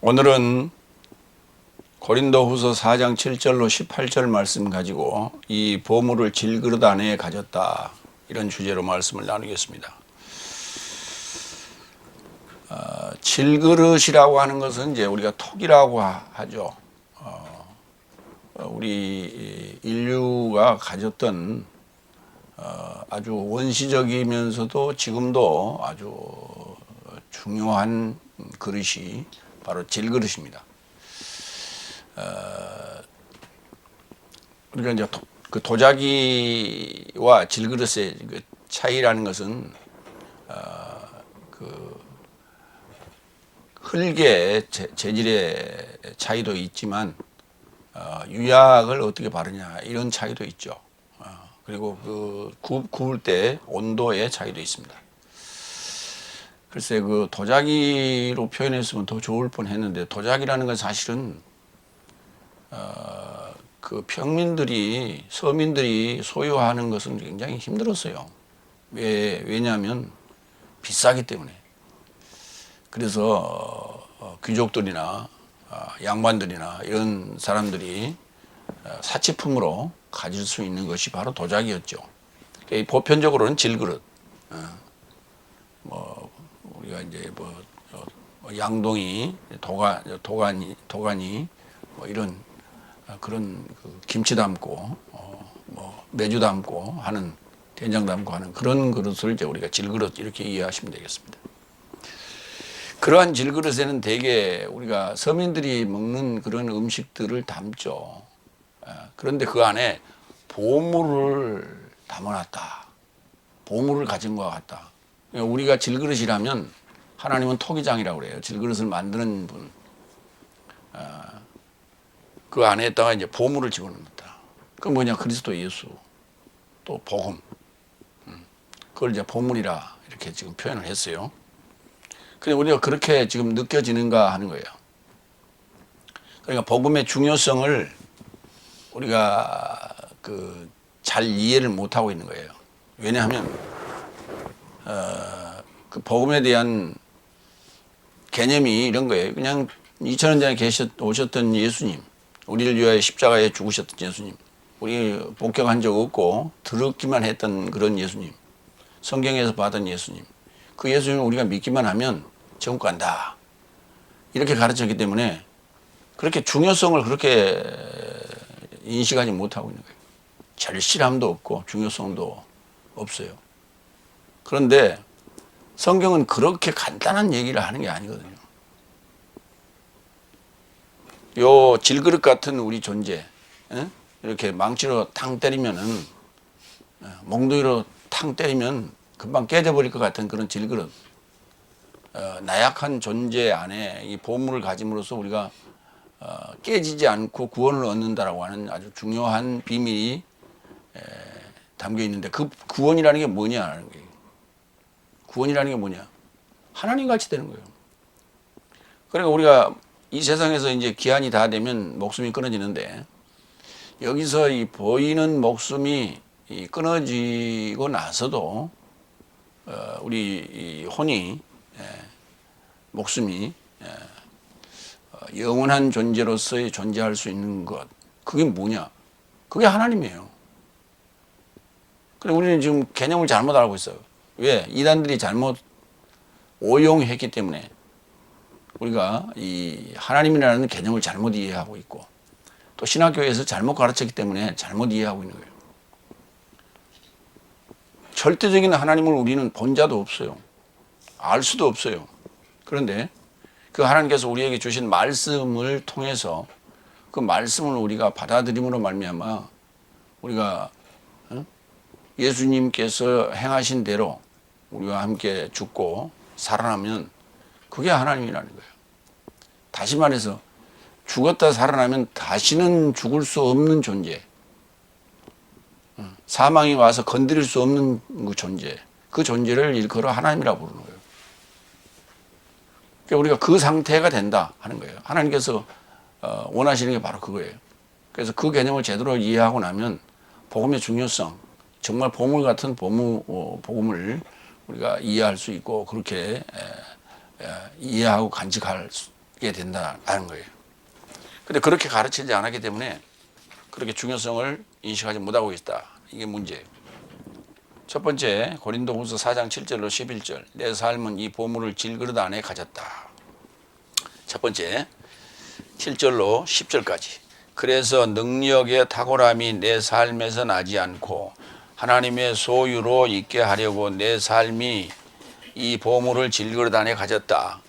오늘은 고린도후서 4장 7절로 18절 말씀 가지고 이 보물을 질그릇 안에 가졌다, 이런 주제로 말씀을 나누겠습니다. 질그릇이라고 하는 것은 이제 우리가 톡이라고 하죠. 우리 인류가 가졌던 아주 원시적이면서도 지금도 아주 중요한 그릇이 바로 질그릇입니다. 우리가 이제 그 도자기와 질그릇의 그 차이라는 것은 그 흙의 재질의 차이도 있지만 유약을 어떻게 바르냐, 이런 차이도 있죠. 그리고 그 구울 때 온도의 차이도 있습니다. 글쎄, 그 도자기로 표현했으면 더 좋을 뻔했는데, 도자기라는 건 사실은 그 평민들이, 서민들이 소유하는 것은 굉장히 힘들었어요. 왜냐하면 비싸기 때문에. 그래서 귀족들이나 양반들이나 이런 사람들이 사치품으로 가질 수 있는 것이 바로 도자기였죠. 보편적으로는 질그릇, 우리가 이제 양동이, 도가니 이런 그런 그 김치 담고 메주 담고 하는, 된장 담고 하는 그런 그릇을 이제 우리가 질그릇 이렇게 이해하시면 되겠습니다. 그러한 질그릇에는 대개 우리가 서민들이 먹는 그런 음식들을 담죠. 그런데 그 안에 보물을 담아놨다, 보물을 가진 것 같다. 우리가 질그릇이라면 하나님은 토기장이라고 그래요. 질그릇을 만드는 분. 그 안에다가 이제 보물을 집어넣는다. 그 뭐냐? 그리스도 예수, 또 복음. 그걸 이제 보물이라 이렇게 지금 표현을 했어요. 근데 우리가 그렇게 지금 느껴지는가 하는 거예요. 그러니까 복음의 중요성을 우리가 잘 이해를 못하고 있는 거예요. 왜냐하면 그 복음에 대한 개념이 이런 거예요. 그냥 2000년 전에 오셨던 예수님, 우리를 위하여 십자가에 죽으셨던 예수님, 우리 복격한 적 없고 들었기만 했던 그런 예수님, 성경에서 받은 예수님, 그 예수님을 우리가 믿기만 하면 천국 간다, 이렇게 가르쳤기 때문에 그렇게 중요성을 그렇게 인식하지 못하고 있는 거예요. 절실함도 없고 중요성도 없어요. 그런데 성경은 그렇게 간단한 얘기를 하는 게 아니거든요. 요 질그릇 같은 우리 존재, 이렇게 망치로 탕 때리면은, 몽둥이로 탕 때리면 금방 깨져버릴 것 같은 그런 질그릇, 나약한 존재 안에 이 보물을 가짐으로써 우리가 깨지지 않고 구원을 얻는다라고 하는 아주 중요한 비밀이 담겨 있는데, 그 구원이라는 게 뭐냐는 거예요. 구원이라는 게 뭐냐? 하나님 같이 되는 거예요. 그러니까 우리가 이 세상에서 이제 기한이 다 되면 목숨이 끊어지는데, 여기서 이 보이는 목숨이 끊어지고 나서도 우리 이 혼이, 목숨이 영원한 존재로서의 존재할 수 있는 것, 그게 뭐냐? 그게 하나님이에요. 그런데 우리는 지금 개념을 잘못 알고 있어요. 왜? 이단들이 잘못 오용했기 때문에 우리가 이 하나님이라는 개념을 잘못 이해하고 있고, 또 신학교에서 잘못 가르쳤기 때문에 잘못 이해하고 있는 거예요. 절대적인 하나님을 우리는 본 자도 없어요. 알 수도 없어요. 그런데 그 하나님께서 우리에게 주신 말씀을 통해서 그 말씀을 우리가 받아들임으로 말미암아 우리가 예수님께서 행하신 대로 우리와 함께 죽고 살아나면 그게 하나님이라는 거예요. 다시 말해서 죽었다 살아나면 다시는 죽을 수 없는 존재, 사망이 와서 건드릴 수 없는 그 존재, 그 존재를 일컬어 하나님이라고 부르는 거예요. 그러니까 우리가 그 상태가 된다 하는 거예요. 하나님께서 원하시는 게 바로 그거예요. 그래서 그 개념을 제대로 이해하고 나면 복음의 중요성, 정말 보물 같은 복음을 우리가 이해할 수 있고, 그렇게 이해하고 간직할 된다는 거예요. 근데 그렇게 가르치지 않았기 때문에 그렇게 중요성을 인식하지 못하고 있다. 이게 문제예요. 첫 번째, 고린도후서 4장 7절로 11절. 내 삶은 이 보물을 질그릇 안에 가졌다. 첫 번째, 7절로 10절까지. 그래서 능력의 탁월함이 내 삶에서 나지 않고 하나님의 소유로 있게 하려고 내 삶이 이 보물을 질그릇 안에 가졌다.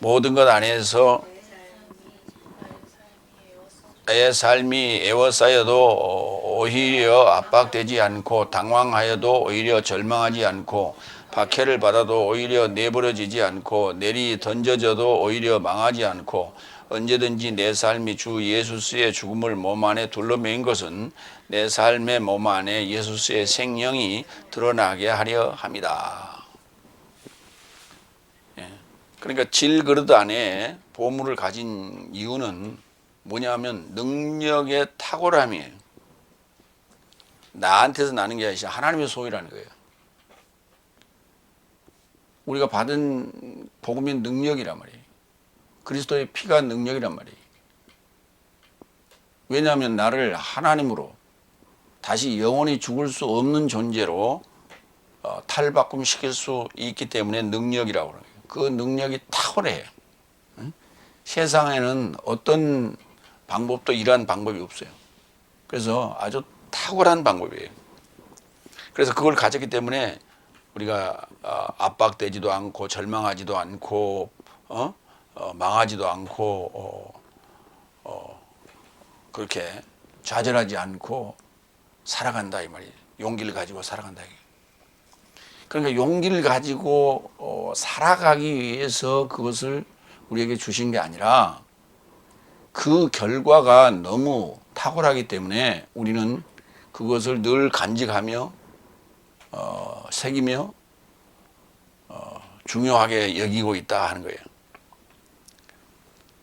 모든 것 안에서 내 삶이 에워싸여도 오히려 압박되지 않고 당황하여도 오히려 절망하지 않고 박해를 받아도 오히려 내버려지지 않고 내리 던져져도 오히려 망하지 않고 언제든지 내 삶이 주 예수스의 죽음을 몸 안에 둘러맨 것은 내 삶의 몸 안에 예수스의 생명이 드러나게 하려 함이다. 그러니까 질그릇 안에 보물을 가진 이유는 뭐냐면 능력의 탁월함이에요. 나한테서 나는 게 아니라 하나님의 소유라는 거예요. 우리가 받은 복음의 능력이란 말이에요. 그리스도의 피가 능력이란 말이에요. 왜냐하면 나를 하나님으로 다시 영원히 죽을 수 없는 존재로 탈바꿈시킬 수 있기 때문에 능력이라고 그래요. 그 능력이 탁월해요. 세상에는 어떤 방법도 이러한 방법이 없어요. 그래서 아주 탁월한 방법이에요. 그래서 그걸 가졌기 때문에 우리가 압박되지도 않고 절망하지도 않고 망하지도 않고 그렇게 좌절하지 않고 살아간다 이 말이에요. 용기를 가지고 살아간다. 그러니까 용기를 가지고 살아가기 위해서 그것을 우리에게 주신 게 아니라 그 결과가 너무 탁월하기 때문에 우리는 그것을 늘 간직하며 새기며 중요하게 여기고 있다 하는 거예요.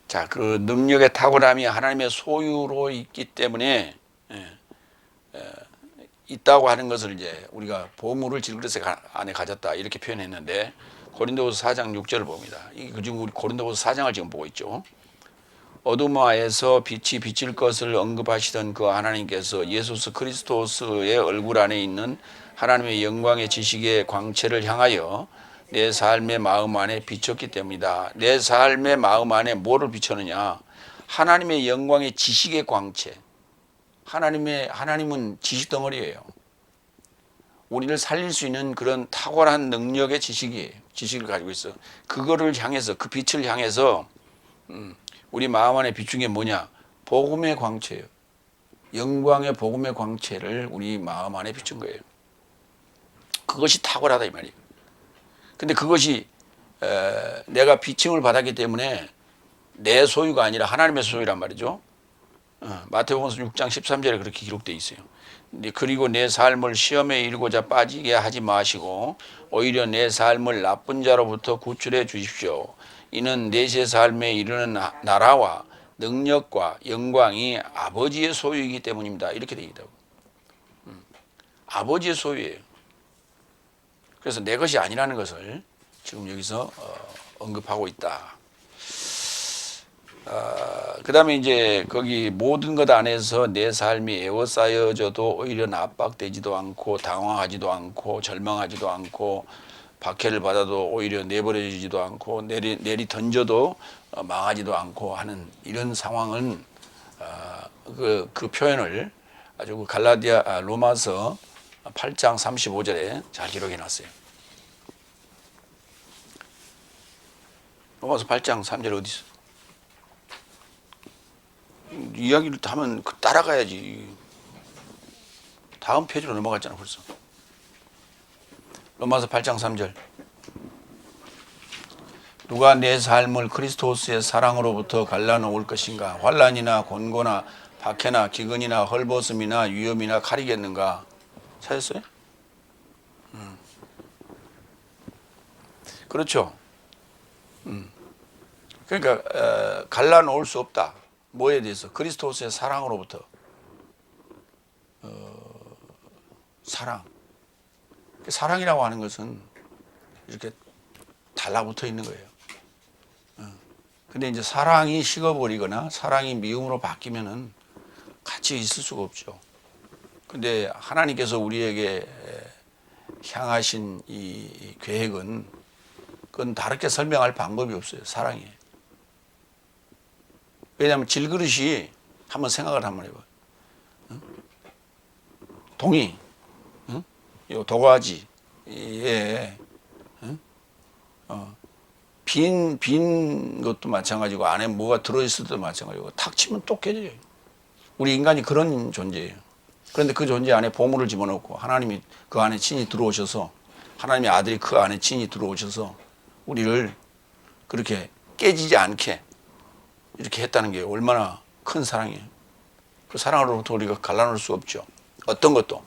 자, 그 능력의 탁월함이 하나님의 소유로 있기 때문에 있다고 하는 것을 이제 우리가 보물을 질그릇 안에 가졌다 이렇게 표현했는데 고린도후서 4장 6절을 봅니다. 지금 우리 고린도후서 4장을 지금 보고 있죠. 어두마에서 빛이 비칠 것을 언급하시던 그 하나님께서 예수 그리스도의 얼굴 안에 있는 하나님의 영광의 지식의 광채를 향하여 내 삶의 마음 안에 비쳤기 때문이다. 내 삶의 마음 안에 뭐를 비쳤느냐? 하나님의 영광의 지식의 광채. 하나님은 지식 덩어리예요. 우리를 살릴 수 있는 그런 탁월한 능력의 지식이에요. 지식을 가지고 있어. 그거를 향해서 그 빛을 향해서 우리 마음 안에 비춘 게 뭐냐? 복음의 광채예요. 영광의 복음의 광채를 우리 마음 안에 비춘 거예요. 그것이 탁월하다 이 말이에요. 근데 그것이 내가 비침을 받았기 때문에 내 소유가 아니라 하나님의 소유란 말이죠. 마태복음 6장 13절에 그렇게 기록되어 있어요. 그리고 내 삶을 시험에 이르고자 빠지게 하지 마시고 오히려 내 삶을 나쁜 자로부터 구출해 주십시오. 이는 내세 삶에 이르는 나라와 능력과 영광이 아버지의 소유이기 때문입니다. 이렇게 되어 있다고. 아버지의 소유예요. 그래서 내 것이 아니라는 것을 지금 여기서 언급하고 있다. 그 다음에 이제 거기 모든 것 안에서 내 삶이 에워싸여져도 오히려 압박되지도 않고 당황하지도 않고 절망하지도 않고 박해를 받아도 오히려 내버려지지도 않고 내리 던져도 망하지도 않고 하는 이런 상황은 그 표현을 아주 로마서 8장 35절에 잘 기록해 놨어요. 로마서 8장 3절 어디 있어? 이야기를 하면 따라가야지. 다음 페이지로 넘어갔잖아 벌써. 로마서 8장 3절. 누가 내 삶을 그리스도스의 사랑으로부터 갈라놓을 것인가? 환난이나 곤고나 박해나 기근이나 헐벗음이나 위험이나 칼이겠는가? 찾았어요? 그렇죠. 그러니까 갈라놓을 수 없다. 뭐에 대해서? 그리스도스의 사랑으로부터. 사랑. 사랑이라고 하는 것은 이렇게 달라붙어 있는 거예요. 근데 이제 사랑이 식어버리거나 사랑이 미움으로 바뀌면은 같이 있을 수가 없죠. 근데 하나님께서 우리에게 향하신 이 계획은 그건 다르게 설명할 방법이 없어요. 사랑이에요. 왜냐하면 질그릇이 한번 생각을 한번 해봐요. 동이, 요 도가지에 빈 것도 마찬가지고 안에 뭐가 들어있을 때도 마찬가지고 탁 치면 또 깨져요. 우리 인간이 그런 존재예요. 그런데 그 존재 안에 보물을 집어넣고 하나님이 그 안에 친히 들어오셔서 하나님의 아들이 그 안에 친히 들어오셔서 우리를 그렇게 깨지지 않게 이렇게 했다는 게 얼마나 큰 사랑이에요. 그 사랑으로부터 우리가 갈라놓을 수 없죠. 어떤 것도.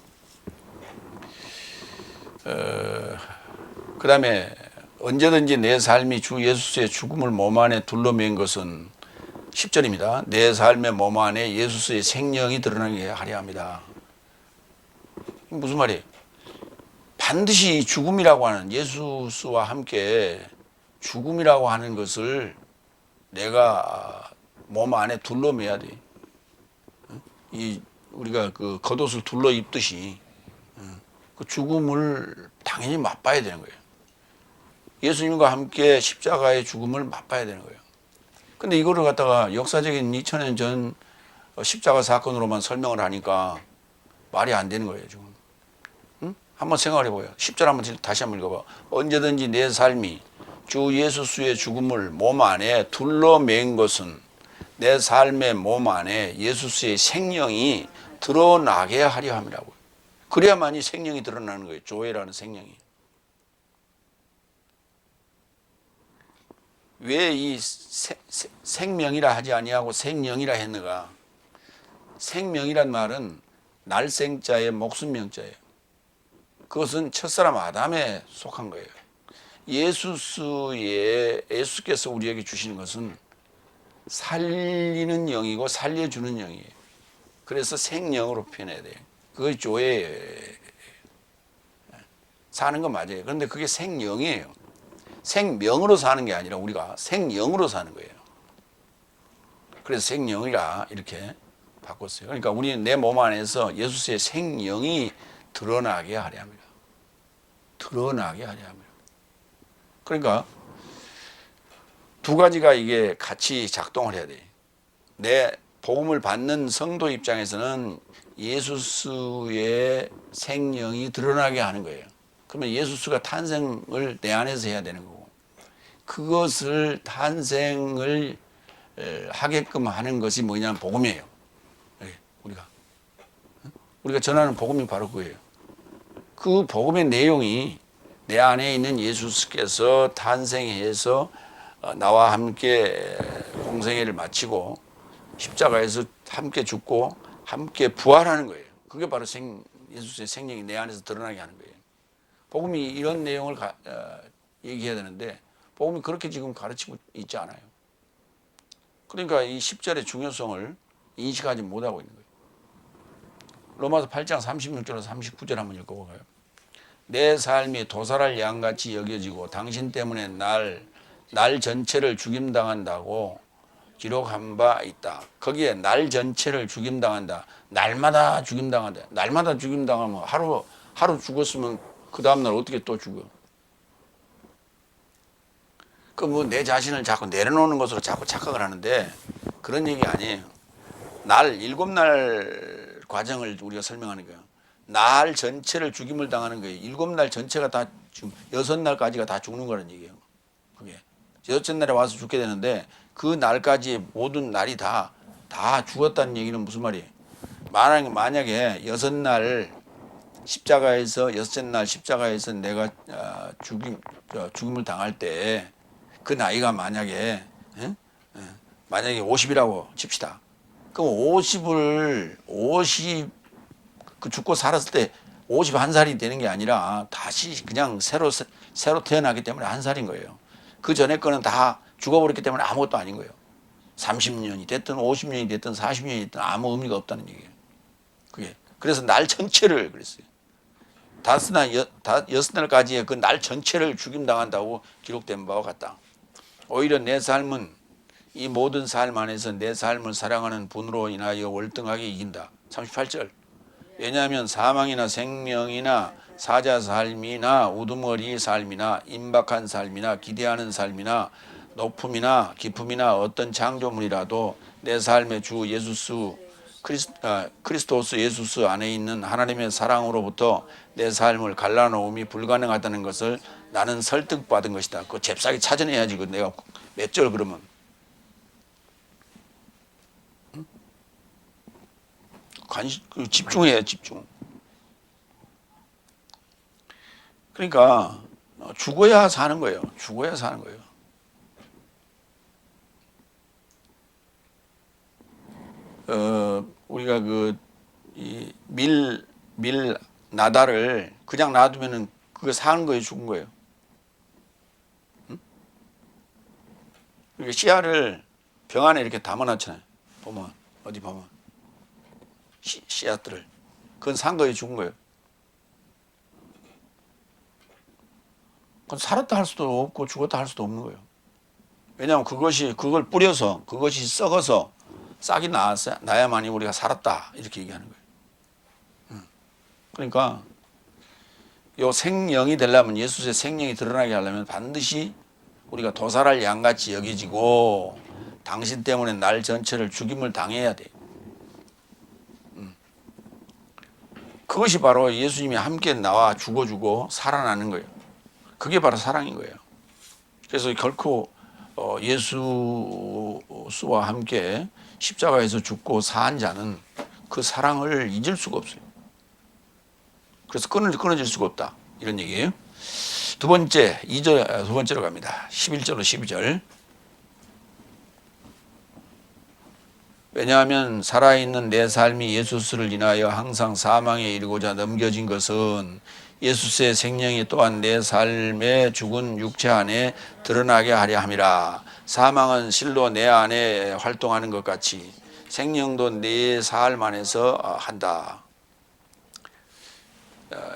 그 다음에 언제든지 내 삶이 주 예수의 죽음을 몸 안에 둘러맨 것은 10절입니다. 내 삶의 몸 안에 예수의 생명이 드러나게 하려 합니다. 무슨 말이에요? 반드시 죽음이라고 하는 예수와 함께 죽음이라고 하는 것을 내가 몸 안에 둘러매야 돼. 우리가 그 겉옷을 둘러 입듯이 그 죽음을 당연히 맛봐야 되는 거예요. 예수님과 함께 십자가의 죽음을 맛봐야 되는 거예요. 근데 이거를 갖다가 역사적인 2000년 전 십자가 사건으로만 설명을 하니까 말이 안 되는 거예요, 지금. 응? 한번 생각을 해봐요. 10절 한번 다시 한번 읽어봐. 언제든지 내 삶이 주 예수의 죽음을 몸 안에 둘러맨 것은 내 삶의 몸 안에 예수의 생명이 드러나게 하려 함이라고요. 그래야만이 생명이 드러나는 거예요. 조회라는 생명이. 왜 이 생명이라 하지 아니하고 생명이라 했는가? 생명이란 말은 날생자의 목숨명자예요. 그것은 첫사람 아담에 속한 거예요. 예수께서 우리에게 주시는 것은 살리는 영이고 살려주는 영이에요. 그래서 생명으로 표현해야 돼요. 그게 조에 사는 건 맞아요. 그런데 그게 생영이에요. 생명으로 사는 게 아니라 우리가 생영으로 사는 거예요. 그래서 생영이라 이렇게 바꿨어요. 그러니까 우리는 내 몸 안에서 예수의 생영이 드러나게 하려 합니다. 드러나게 하려 합니다. 그러니까 두 가지가 이게 같이 작동을 해야 돼요. 내 복음을 받는 성도 입장에서는 예수의 생명이 드러나게 하는 거예요. 그러면 예수가 탄생을 내 안에서 해야 되는 거고, 그것을 탄생을 하게끔 하는 것이 뭐냐면 복음이에요. 우리가 전하는 복음이 바로 그거예요. 그 복음의 내용이 내 안에 있는 예수께서 탄생해서 나와 함께 공생애를 마치고 십자가에서 함께 죽고 함께 부활하는 거예요. 그게 바로 예수의 생명이 내 안에서 드러나게 하는 거예요. 복음이 이런 내용을 얘기해야 되는데 복음이 그렇게 지금 가르치고 있지 않아요. 그러니까 이 10절의 중요성을 인식하지 못하고 있는 거예요. 로마서 8장 36절에서 39절 한번 읽어볼까요? 내 삶이 도살할 양같이 여겨지고 당신 때문에 날 전체를 죽임당한다고 기록한 바 있다. 거기에 날 전체를 죽임당한다. 날마다 죽임당한다. 날마다 죽임당하면 하루 죽었으면 그 다음날 어떻게 또 죽어? 그 뭐 내 자신을 자꾸 내려놓는 것으로 자꾸 착각을 하는데 그런 얘기 아니에요. 7날 과정을 우리가 설명하는 거예요. 날 전체를 죽임을 당하는 거예요. 7날 전체가 다 지금 6날까지가 다 죽는 거라는 얘기예요. 그게 6날에 와서 죽게 되는데 그 날까지 모든 날이 다 죽었다는 얘기는 무슨 말이에요? 만약에 6날 십자가에서 여섯째 날 십자가에서 내가 죽임을 당할 때 그 나이가 만약에 50이라고 칩시다. 그럼 50 그 죽고 살았을 때 51살이 되는 게 아니라 다시 그냥 새로 태어나기 때문에 1살인 거예요. 그 전에 거는 다 죽어버렸기 때문에 아무것도 아닌 거예요. 30년이 됐든 50년이 됐든 40년이 됐든 아무 의미가 없다는 얘기예요. 그게. 그래서 날 전체를 그랬어요. 6날까지의 그 날 전체를 죽임당한다고 기록된 바와 같다. 오히려 내 삶은 이 모든 삶 안에서 내 삶을 사랑하는 분으로 인하여 월등하게 이긴다. 38절. 왜냐하면 사망이나 생명이나 사자 삶이나 우두머리 삶이나 임박한 삶이나 기대하는 삶이나 높음이나 기쁨이나 어떤 창조물이라도 내 삶의 주 그리스도스 예수스 안에 있는 하나님의 사랑으로부터 내 삶을 갈라놓음이 불가능하다는 것을 나는 설득받은 것이다. 그거 잽싸게 찾아내야지. 그 내가 몇 절 그러면. 집중해야 집중. 그러니까 죽어야 사는 거예요. 죽어야 사는 거예요. 우리가 밀 나다를 그냥 놔두면은 그거 사는 거예요, 죽은 거예요. 응? 그러니까 씨앗을 병 안에 이렇게 담아놨잖아요. 보면 어디 보면 씨앗들을 그건 산 거예요, 죽은 거예요. 그건 살았다 할 수도 없고 죽었다 할 수도 없는 거예요. 왜냐하면 그걸 뿌려서 그것이 썩어서 싹이 나야만이 우리가 살았다 이렇게 얘기하는 거예요. 그러니까 요 생명이 되려면 예수의 생명이 드러나게 하려면 반드시 우리가 도살할 양같이 여겨지고 당신 때문에 날 전체를 죽임을 당해야 돼. 그것이 바로 예수님이 함께 나와 죽어주고 살아나는 거예요. 그게 바로 사랑인 거예요. 그래서 결코 예수와 함께 십자가에서 죽고 산 자는 그 사랑을 잊을 수가 없어요. 그래서 끊어질 수가 없다. 이런 얘기예요. 두 번째로 갑니다. 11절로 12절. 왜냐하면 살아있는 내 삶이 예수스를 인하여 항상 사망에 이르고자 넘겨진 것은 예수스의 생명이 또한 내 삶의 죽은 육체 안에 드러나게 하려 함이라. 사망은 실로 내 안에 활동하는 것 같이 생명도 내 삶 안에서 한다.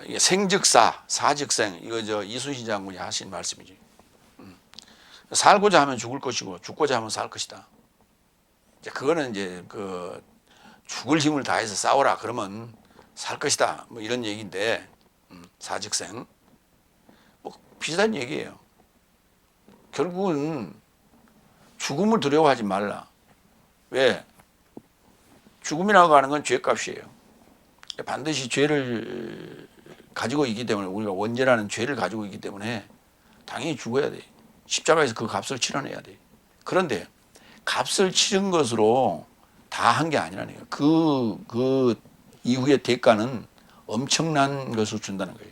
이게 생즉사, 사즉생, 이거 이순신 장군이 하신 말씀이지. 살고자 하면 죽을 것이고 죽고자 하면 살 것이다. 그거는 이제 죽을 힘을 다해서 싸워라 그러면 살 것이다. 뭐 이런 얘기인데 사즉생 뭐 비슷한 얘기예요. 결국은 죽음을 두려워하지 말라. 왜? 죽음이라고 하는 건 죄값이에요. 반드시 죄를 가지고 있기 때문에 우리가 원죄라는 죄를 가지고 있기 때문에 당연히 죽어야 돼. 십자가에서 그 값을 치러내야 돼. 그런데 값을 치른 것으로 다 한 게 아니라는 거예요. 그 이후의 대가는 엄청난 것을 준다는 거예요.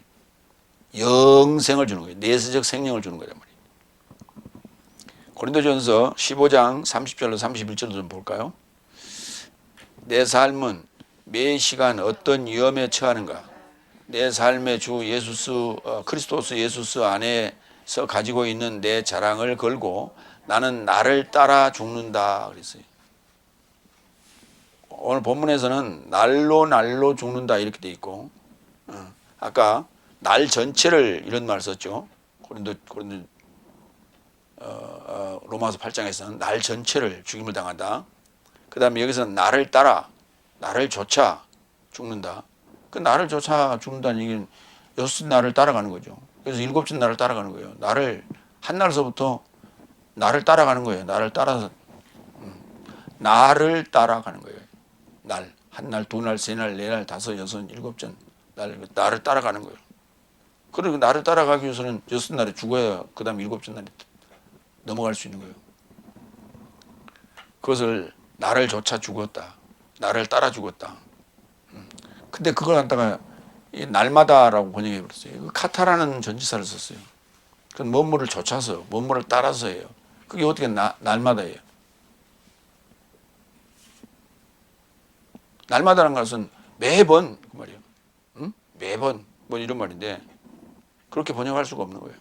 영생을 주는 거예요. 내세적 생명을 주는 거란 말이에요. 고린도전서 15장 30절로 31절도 좀 볼까요? 내 삶은 매 시간 어떤 위험에 처하는가? 내 삶의 주 그리스도스 예수스 안에서 가지고 있는 내 자랑을 걸고 나는 나를 따라 죽는다 그랬어요. 오늘 본문에서는 날로 죽는다 이렇게 돼 있고, 아까 날 전체를 이런 말 썼죠. 로마서 8장에서는 날 전체를 죽임을 당한다. 그 다음에 여기서는 나를 따라, 나를 쫓아 죽는다. 그 나를 쫓아 죽는다는 얘기는 여섯 날을 따라가는 거죠. 그래서 일곱째 날을 따라가는 거예요. 한 날서부터 나를 따라가는 거예요. 나를 따라가는 거예요. 한 날, 두 날, 세 날, 네 날, 다섯, 여섯, 일곱째 나를 따라가는 거예요. 그리고 나를 따라가기 위해서는 여섯 날에 죽어야 그 다음 일곱째 날에 넘어갈 수 있는 거예요. 그것을 나를 쫓아 죽었다. 나를 따라 죽었다. 근데 그걸 갖다가 날마다라고 번역해 버렸어요. 카타라는 전치사를 썼어요. 그건 뭐뭐를 쫓아서, 뭐뭐를 따라서 해요. 그게 어떻게 날마다예요. 날마다라는 것은 매번 그 말이에요. 매번 뭐 이런 말인데 그렇게 번역할 수가 없는 거예요.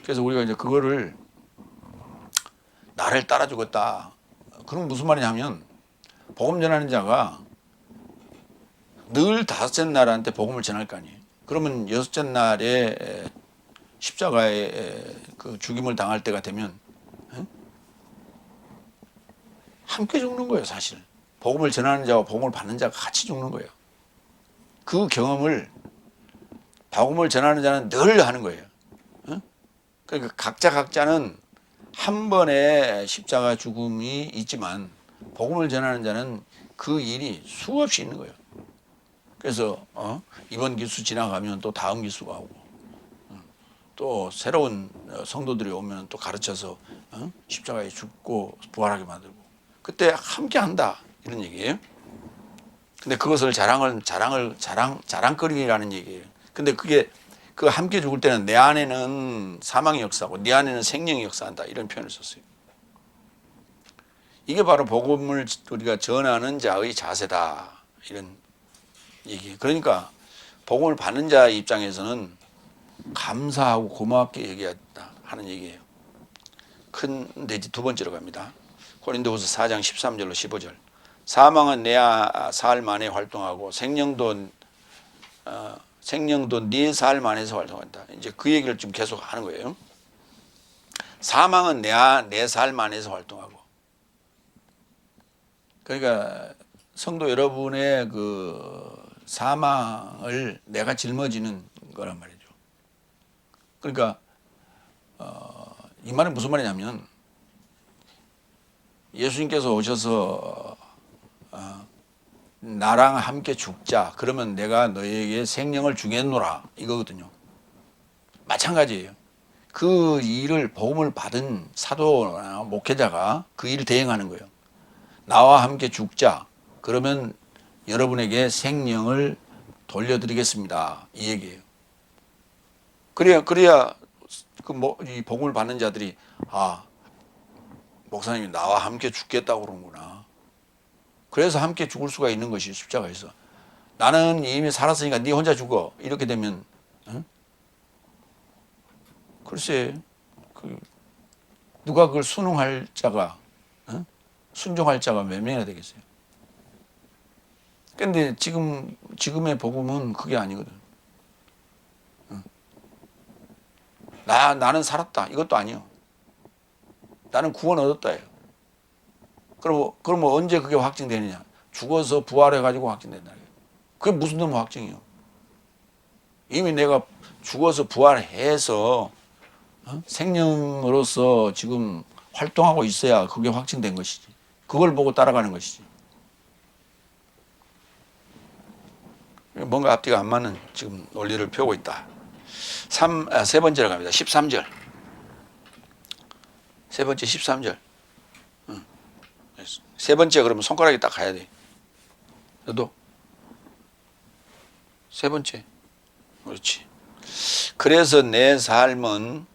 그래서 우리가 이제 그거를 나를 따라 죽었다. 그럼 무슨 말이냐면 복음 전하는 자가 늘 다섯째 날한테 복음을 전할 거 아니에요. 그러면 여섯째 날에 십자가에 그 죽임을 당할 때가 되면 함께 죽는 거예요, 사실. 복음을 전하는 자와 복음을 받는 자가 같이 죽는 거예요. 그 경험을 복음을 전하는 자는 늘 하는 거예요. 그러니까 각자는 한 번의 십자가 죽음이 있지만 복음을 전하는 자는 그 일이 수없이 있는 거예요. 그래서 이번 기수 지나가면 또 다음 기수가 오고 또 새로운 성도들이 오면 또 가르쳐서 십자가에 죽고 부활하게 만들고 그때 함께 한다 이런 얘기예요. 근데 그것을 자랑거리라는 얘기예요. 근데 그게 그 함께 죽을 때는 내 안에는 사망의 역사고 네 안에는 생명의 역사한다 이런 표현을 썼어요. 이게 바로 복음을 우리가 전하는 자의 자세다 이런 얘기. 그러니까 복음을 받는 자 입장에서는 감사하고 고맙게 얘기한다 하는 얘기예요. 근데 이제 두 번째로 갑니다. 고린도후서 4장 13절로 15절. 사망은 내 삶 안에 활동하고 생명도 네 삶 안에서 활동한다. 이제 그 얘기를 지금 계속 하는 거예요. 사망은 내 삶 안에서 활동하고. 그러니까 성도 여러분의 그 사망을 내가 짊어지는 거란 말이죠. 그러니까 이 말은 무슨 말이냐면 예수님께서 오셔서 나랑 함께 죽자. 그러면 내가 너에게 생명을 주겠노라. 이거거든요. 마찬가지예요. 그 일을 복음을 받은 사도나 목회자가 그 일을 대행하는 거예요. 나와 함께 죽자. 그러면 여러분에게 생명을 돌려드리겠습니다. 이 얘기예요. 그래야 이 복음을 받는 자들이 목사님이 나와 함께 죽겠다고 그러는구나. 그래서 함께 죽을 수가 있는 것이 십자가에서. 나는 이미 살았으니까 네 혼자 죽어. 이렇게 되면 글쎄 누가 그걸 순응할 자가 순종할 자가 몇 명이나 되겠어요. 근데 지금의 복음은 그게 아니거든. 나는 살았다. 이것도 아니요. 나는 구원 얻었다예요. 그럼 언제 그게 확증되느냐? 죽어서 부활해가지고 확증된다. 그게 무슨 놈의 확증이요? 이미 내가 죽어서 부활해서 생명으로서 지금 활동하고 있어야 그게 확증된 것이지. 그걸 보고 따라가는 것이지. 뭔가 앞뒤가 안 맞는 지금 논리를 펴고 있다. 세 번째로 갑니다. 13절. 세 번째 13절. 세 번째 그러면 손가락이 딱 가야 돼. 너도 세 번째. 그렇지. 그래서 내 삶은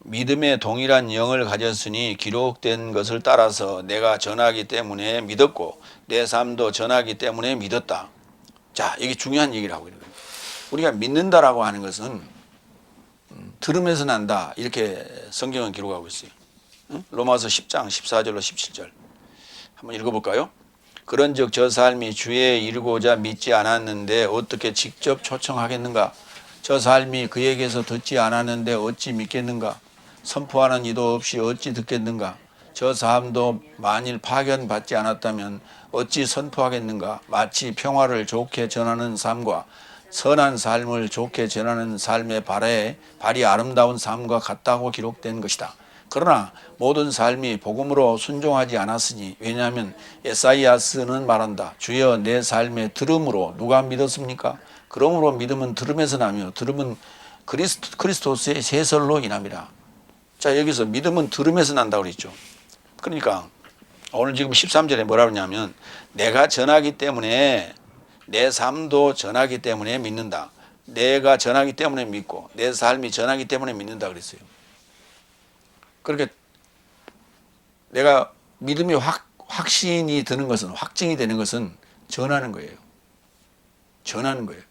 믿음의 동일한 영을 가졌으니 기록된 것을 따라서 내가 전하기 때문에 믿었고 내 삶도 전하기 때문에 믿었다. 자, 이게 중요한 얘기를 하고 있는 거예요. 우리가 믿는다라고 하는 것은 들으면서 난다. 이렇게 성경은 기록하고 있어요. 로마서 10장 14절로 17절. 한번 읽어볼까요? 그런즉 저 삶이 주에 이르고자 믿지 않았는데 어떻게 직접 초청하겠는가? 저 삶이 그에게서 듣지 않았는데 어찌 믿겠는가? 선포하는 이도 없이 어찌 듣겠는가? 저 삶도 만일 파견받지 않았다면 어찌 선포하겠는가? 마치 평화를 좋게 전하는 삶과 선한 삶을 좋게 전하는 삶의 발이 아름다운 삶과 같다고 기록된 것이다. 그러나 모든 삶이 복음으로 순종하지 않았으니 왜냐하면 에사이아스는 말한다. 주여 내 삶의 들음으로 누가 믿었습니까? 그러므로 믿음은 들음에서 나며 들음은 그리스도스의 세설로 인함이라. 자, 여기서 믿음은 들음에서 난다고 그랬죠. 그러니까 오늘 지금 13절에 뭐라 그러냐면 내가 전하기 때문에 내 삶도 전하기 때문에 믿는다. 내가 전하기 때문에 믿고 내 삶이 전하기 때문에 믿는다 그랬어요. 그렇게 내가 믿음이 확신이 드는 것은 확증이 되는 것은 전하는 거예요. 전하는 거예요.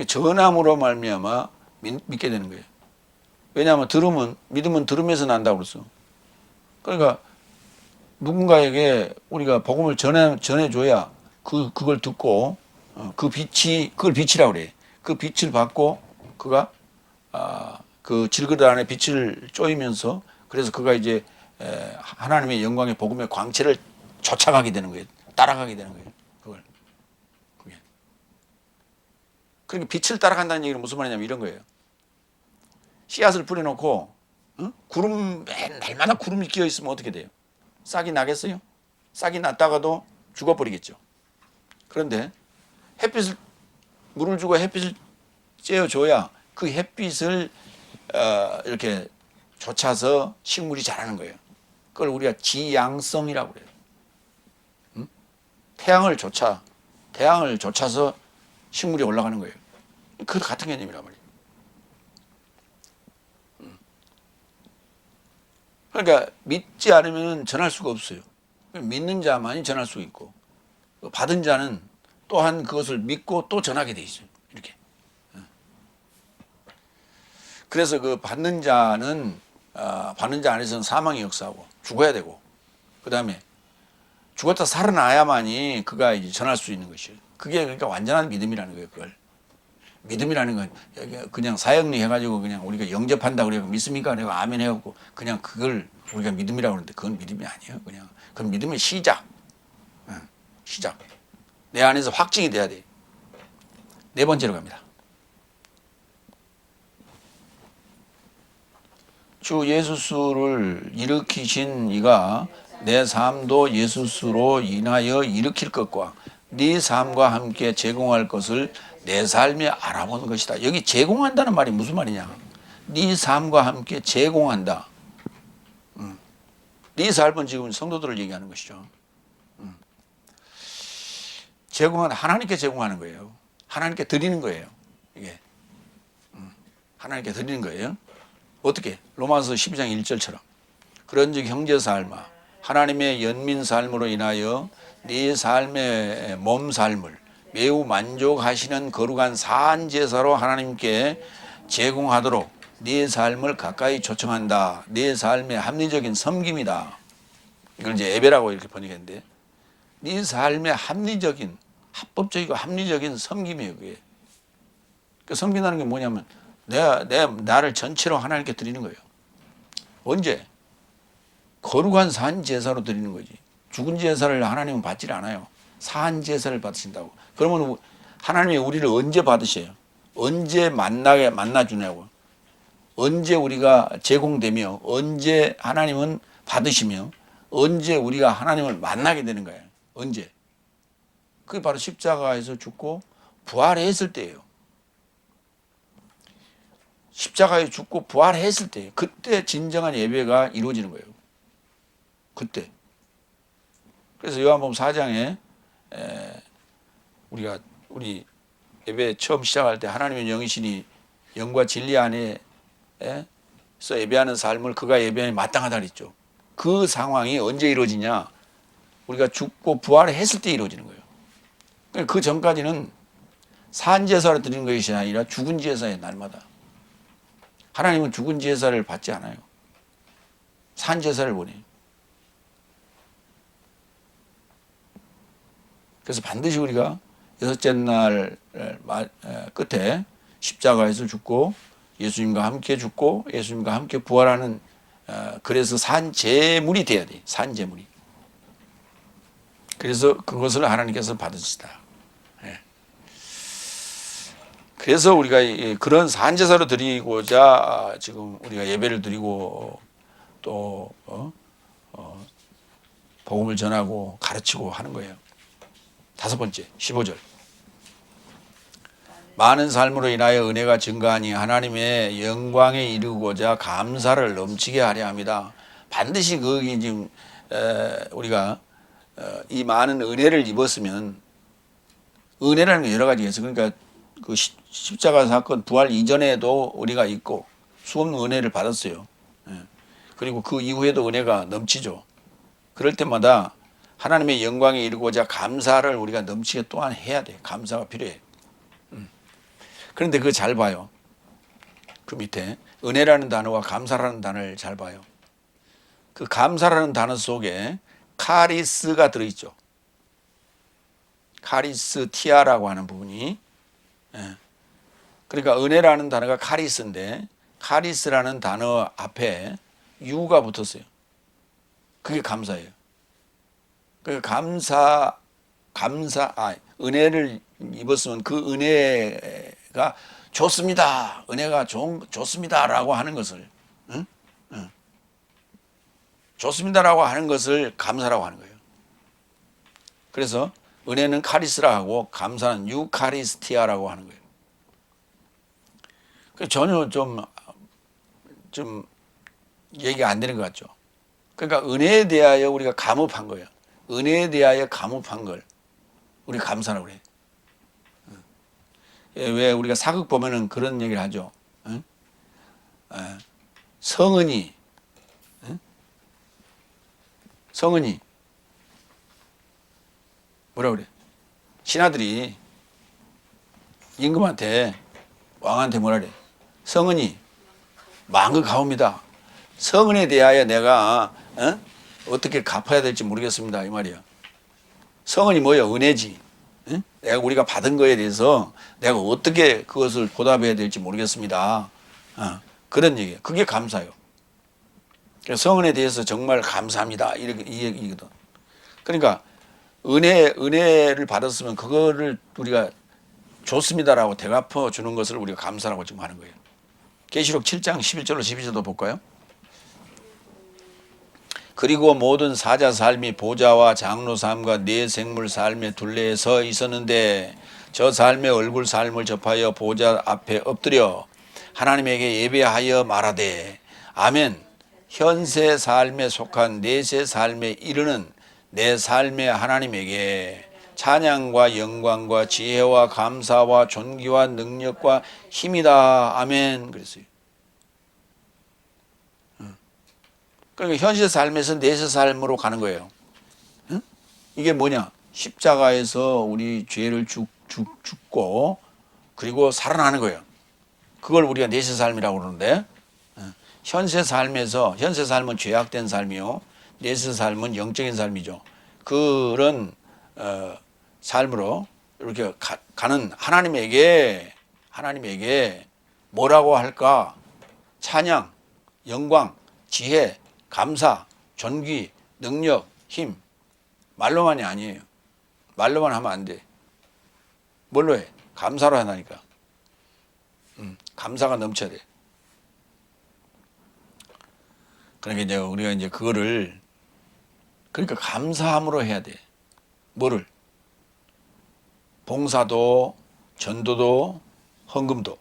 전함으로 말미암아 믿게 되는 거예요. 왜냐하면 믿음은 들음에서 난다고 그랬어. 그러니까 누군가에게 우리가 복음을 전해줘야 그걸 듣고 그걸 빛이라고 그래. 그 빛을 받고 그가 그 질그릇 안에 빛을 쪼이면서 그래서 그가 이제 하나님의 영광의 복음의 광채를 쫓아가게 되는 거예요. 따라가게 되는 거예요. 그게. 그러니까 빛을 따라간다는 얘기는 무슨 말이냐면 이런 거예요. 씨앗을 뿌려놓고 구름 날마다 구름이 끼어 있으면 어떻게 돼요? 싹이 나겠어요? 싹이 났다가도 죽어버리겠죠. 그런데 물을 주고 햇빛을 쬐어줘야 그 햇빛을 이렇게 쫓아서 식물이 자라는 거예요. 그걸 우리가 지양성이라고 그래요. 태양을 쫓아서 식물이 올라가는 거예요. 그 같은 개념이란 말이에요. 그러니까 믿지 않으면 전할 수가 없어요. 믿는 자만이 전할 수 있고 받은 자는 또한 그것을 믿고 또 전하게 돼 있어요. 이렇게. 그래서 그 받는 자 안에서는 사망의 역사하고 죽어야 되고, 그 다음에 죽었다 살아나야만이 그가 이제 전할 수 있는 것이에요. 그게 그러니까 완전한 믿음이라는 거예요. 그걸 믿음이라는 건 그냥 사형리 해가지고 그냥 우리가 영접한다 그래요. 믿습니까? 그래고 아멘 해갖고 그냥 그걸 우리가 믿음이라고 그러는데 그건 믿음이 아니에요. 그냥 그건 믿음의 시작. 시작. 내 안에서 확증이 돼야 돼. 네 번째로 갑니다. 주 예수를 일으키신 이가 내 삶도 예수로 인하여 일으킬 것과 네 삶과 함께 제공할 것을 내 삶에 알아본 것이다. 여기 제공한다는 말이 무슨 말이냐? 네 삶과 함께 제공한다. 네 삶은 지금 성도들을 얘기하는 것이죠. 제공은 하나님께 제공하는 거예요. 하나님께 드리는 거예요. 이게 하나님께 드리는 거예요. 어떻게? 로마서 12장 1절처럼 그런즉 형제 삶아 하나님의 연민 삶으로 인하여 네 삶의 몸 삶을 매우 만족하시는 거룩한 사한 제사로 하나님께 제공하도록 네 삶을 가까이 초청한다. 네 삶의 합리적인 섬김이다. 이걸 이제 예배라고 이렇게 번역했는데 네 삶의 합리적인 합법적이고 합리적인 섬김이에요. 그게. 그 섬긴다는 게 뭐냐면 나를 전체로 하나님께 드리는 거예요. 언제? 거룩한 산 제사로 드리는 거지. 죽은 제사를 하나님은 받질 않아요. 산 제사를 받으신다고. 그러면 하나님이 우리를 언제 받으셔요? 언제 만나주냐고. 언제 우리가 제공되며 언제 하나님은 받으시며 언제 우리가 하나님을 만나게 되는 거예요. 언제? 그게 바로 십자가에서 죽고 부활했을 때예요. 십자가에 죽고 부활했을 때, 그때 진정한 예배가 이루어지는 거예요. 그때. 그래서 요한복음 4장에 우리 예배 처음 시작할 때 하나님의 영이시니 영과 진리 안에서 예배하는 삶을 그가 예배에 마땅하다 그랬죠. 그 상황이 언제 이루어지냐? 우리가 죽고 부활했을 때 이루어지는 거예요. 그 전까지는 산제사를 드리는 것이 아니라 죽은 제사의 날마다. 하나님은 죽은 제사를 받지 않아요. 산제사를 원해요. 그래서 반드시 우리가 여섯째 날 끝에 십자가에서 죽고 예수님과 함께 죽고 예수님과 함께 부활하는 그래서 산제물이 돼야 돼. 산제물이. 그래서 그것을 하나님께서 받으시다. 그래서 우리가 그런 산제사로 드리고자 지금 우리가 예배를 드리고 또 복음을 전하고 가르치고 하는 거예요. 다섯 번째 15절. 많은 삶으로 인하여 은혜가 증가하니 하나님의 영광에 이르고자 감사를 넘치게 하려 합니다. 반드시 거기 지금 우리가 이 많은 은혜를 입었으면 은혜라는 게 여러 가지가 있어요. 그러니까 그 십자가 사건 부활 이전에도 우리가 있고 수없는 은혜를 받았어요. 그리고 그 이후에도 은혜가 넘치죠. 그럴 때마다 하나님의 영광에 이르고자 감사를 우리가 넘치게 또한 해야 돼. 감사가 필요해. 그런데 그거 잘 봐요. 그 밑에 은혜라는 단어와 감사라는 단어를 잘 봐요. 그 감사라는 단어 속에 카리스가 들어있죠. 카리스티아라고 하는 부분이. 그러니까 은혜라는 단어가 카리스인데 카리스라는 단어 앞에 유가 붙었어요. 그게 감사예요. 그 은혜를 입었으면 그 은혜가 좋습니다. 은혜가 좋습니다라고 하는 것을, 응? 응. 좋습니다라고 하는 것을 감사라고 하는 거예요. 그래서 은혜는 카리스라 하고 감사는 유카리스티아라고 하는 거예요. 전혀 좀 얘기가 안 되는 것 같죠. 그러니까 은혜에 대하여 우리가 감업한 거예요. 은혜에 대하여 감업한 걸 우리 감사라고 그래. 왜 우리가 사극 보면은 그런 얘기를 하죠. 응? 성은이, 응? 성은이 뭐라 그래? 신하들이 임금한테 왕한테 뭐라 그래? 성은이 망극하옵니다. 성은에 대하여 내가 어떻게 갚아야 될지 모르겠습니다. 이 말이야. 성은이 뭐예요? 은혜지. 응? 내가 우리가 받은 거에 대해서 내가 어떻게 그것을 보답해야 될지 모르겠습니다. 그런 얘기예요. 그게 감사예요. 성은에 대해서 정말 감사합니다. 이렇게 이 얘기거든. 그러니까 은혜를 받았으면 그거를 우리가 좋습니다라고 대갚아 주는 것을 우리가 감사라고 지금 하는 거예요. 계시록 7장 11절로 12절도 볼까요? 그리고 모든 사자 삶이 보좌와 장로 삶과 네 생물 삶의 둘레에 서 있었는데 저 삶의 얼굴 삶을 접하여 보좌 앞에 엎드려 하나님에게 예배하여 말하되 아멘. 현세 삶에 속한 내세 삶에 이르는 내 삶의 하나님에게 찬양과 영광과 지혜와 감사와 존귀와 능력과 힘이다. 아멘. 그랬어요. 그러니까 현실 삶에서 내세 삶으로 가는 거예요. 응? 이게 뭐냐? 십자가에서 우리 죄를 죽고 그리고 살아나는 거예요. 그걸 우리가 내세 삶이라고 그러는데 현세 삶은 죄악된 삶이요. 내세 삶은 영적인 삶이죠. 그런 삶으로 이렇게 가는 하나님에게 뭐라고 할까? 찬양, 영광, 지혜, 감사, 존귀, 능력, 힘. 말로만이 아니에요. 말로만 하면 안 돼. 뭘로 해? 감사로 하나니까. 감사가 넘쳐야 돼. 그러니까 이제 우리가 이제 그거를 그러니까 감사함으로 해야 돼. 뭐를? 봉사도, 전도도, 헌금도.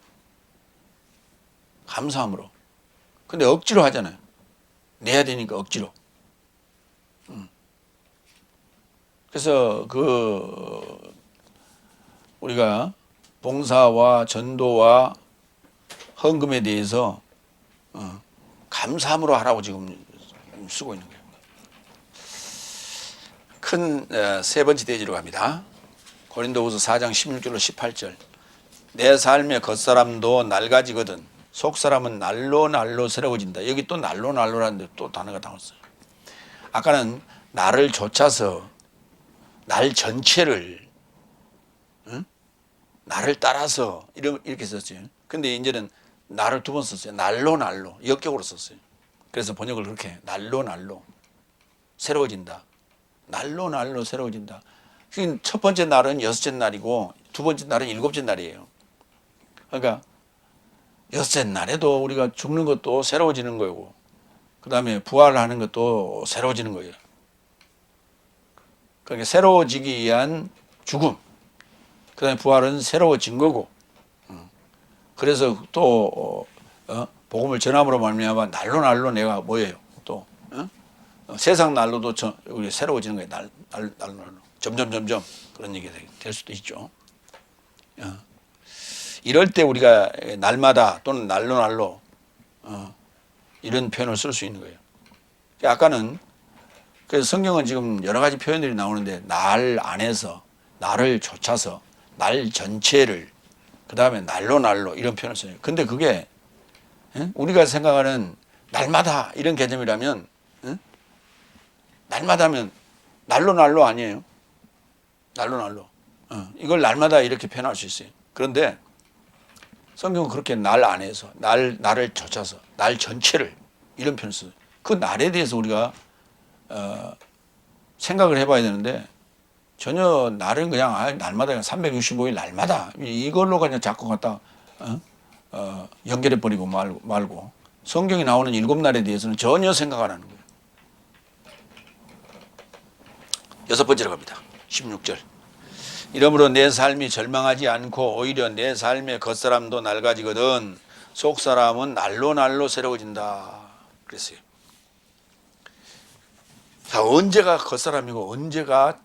감사함으로. 근데 억지로 하잖아요. 내야 되니까 억지로. 그래서 우리가 봉사와 전도와 헌금에 대해서 감사함으로 하라고 지금 쓰고 있는 거예요. 큰 세 번째 대지로 갑니다. 고린도후서 4장 16절로 18절. 내 삶의 겉사람도 낡아지거든 속사람은 날로 새로워진다. 여기 또 날로라는데 또 단어가 나왔어요. 아까는 나를 좇아서 날 전체를 나를 따라서 이렇게 썼어요. 근데 이제는 나를 두 번 썼어요. 날로 역격으로 썼어요. 그래서 번역을 그렇게 날로 새로워진다. 날로 새로워진다. 첫 번째 날은 여섯째 날이고 두 번째 날은 일곱째 날이에요. 그러니까 여섯째 날에도 우리가 죽는 것도 새로워지는 거고 그 다음에 부활하는 것도 새로워지는 거예요. 그러니까 새로워지기 위한 죽음, 그 다음에 부활은 새로워진 거고 그래서 또 복음을 전함으로 말미암아 날로 내가 뭐예요? 또 세상 날로도 우리 새로워지는 거예요. 날로 점점 그런 얘기가 될 수도 있죠. 이럴 때 우리가 날마다 또는 날로 이런 표현을 쓸 수 있는 거예요. 아까는 그래서 성경은 지금 여러 가지 표현들이 나오는데 날 안에서 나를 좇아서 날 전체를 그 다음에 날로 이런 표현을 써요. 근데 그게 우리가 생각하는 날마다 이런 개념이라면 날마다면 날로 아니에요. 날로 이걸 날마다 이렇게 표현할 수 있어요. 그런데 성경은 그렇게 날 안에서 나를 좇아서 날 전체를 이런 표현을 써요. 그 날에 대해서 우리가 생각을 해봐야 되는데 전혀 날은 그냥 날마다 그냥 365일 날마다 이걸로 그냥 자꾸 갖다 연결해 버리고 말고 성경에 나오는 7날에 대해서는 전혀 생각 안 하는 거예요. 6번째로 갑니다. 16절. 이러므로 내 삶이 절망하지 않고 오히려 내 삶의 겉사람도 낡아지거든 속사람은 날로 날로 새로워진다. 그랬어요. 자, 언제가 겉사람이고 언제가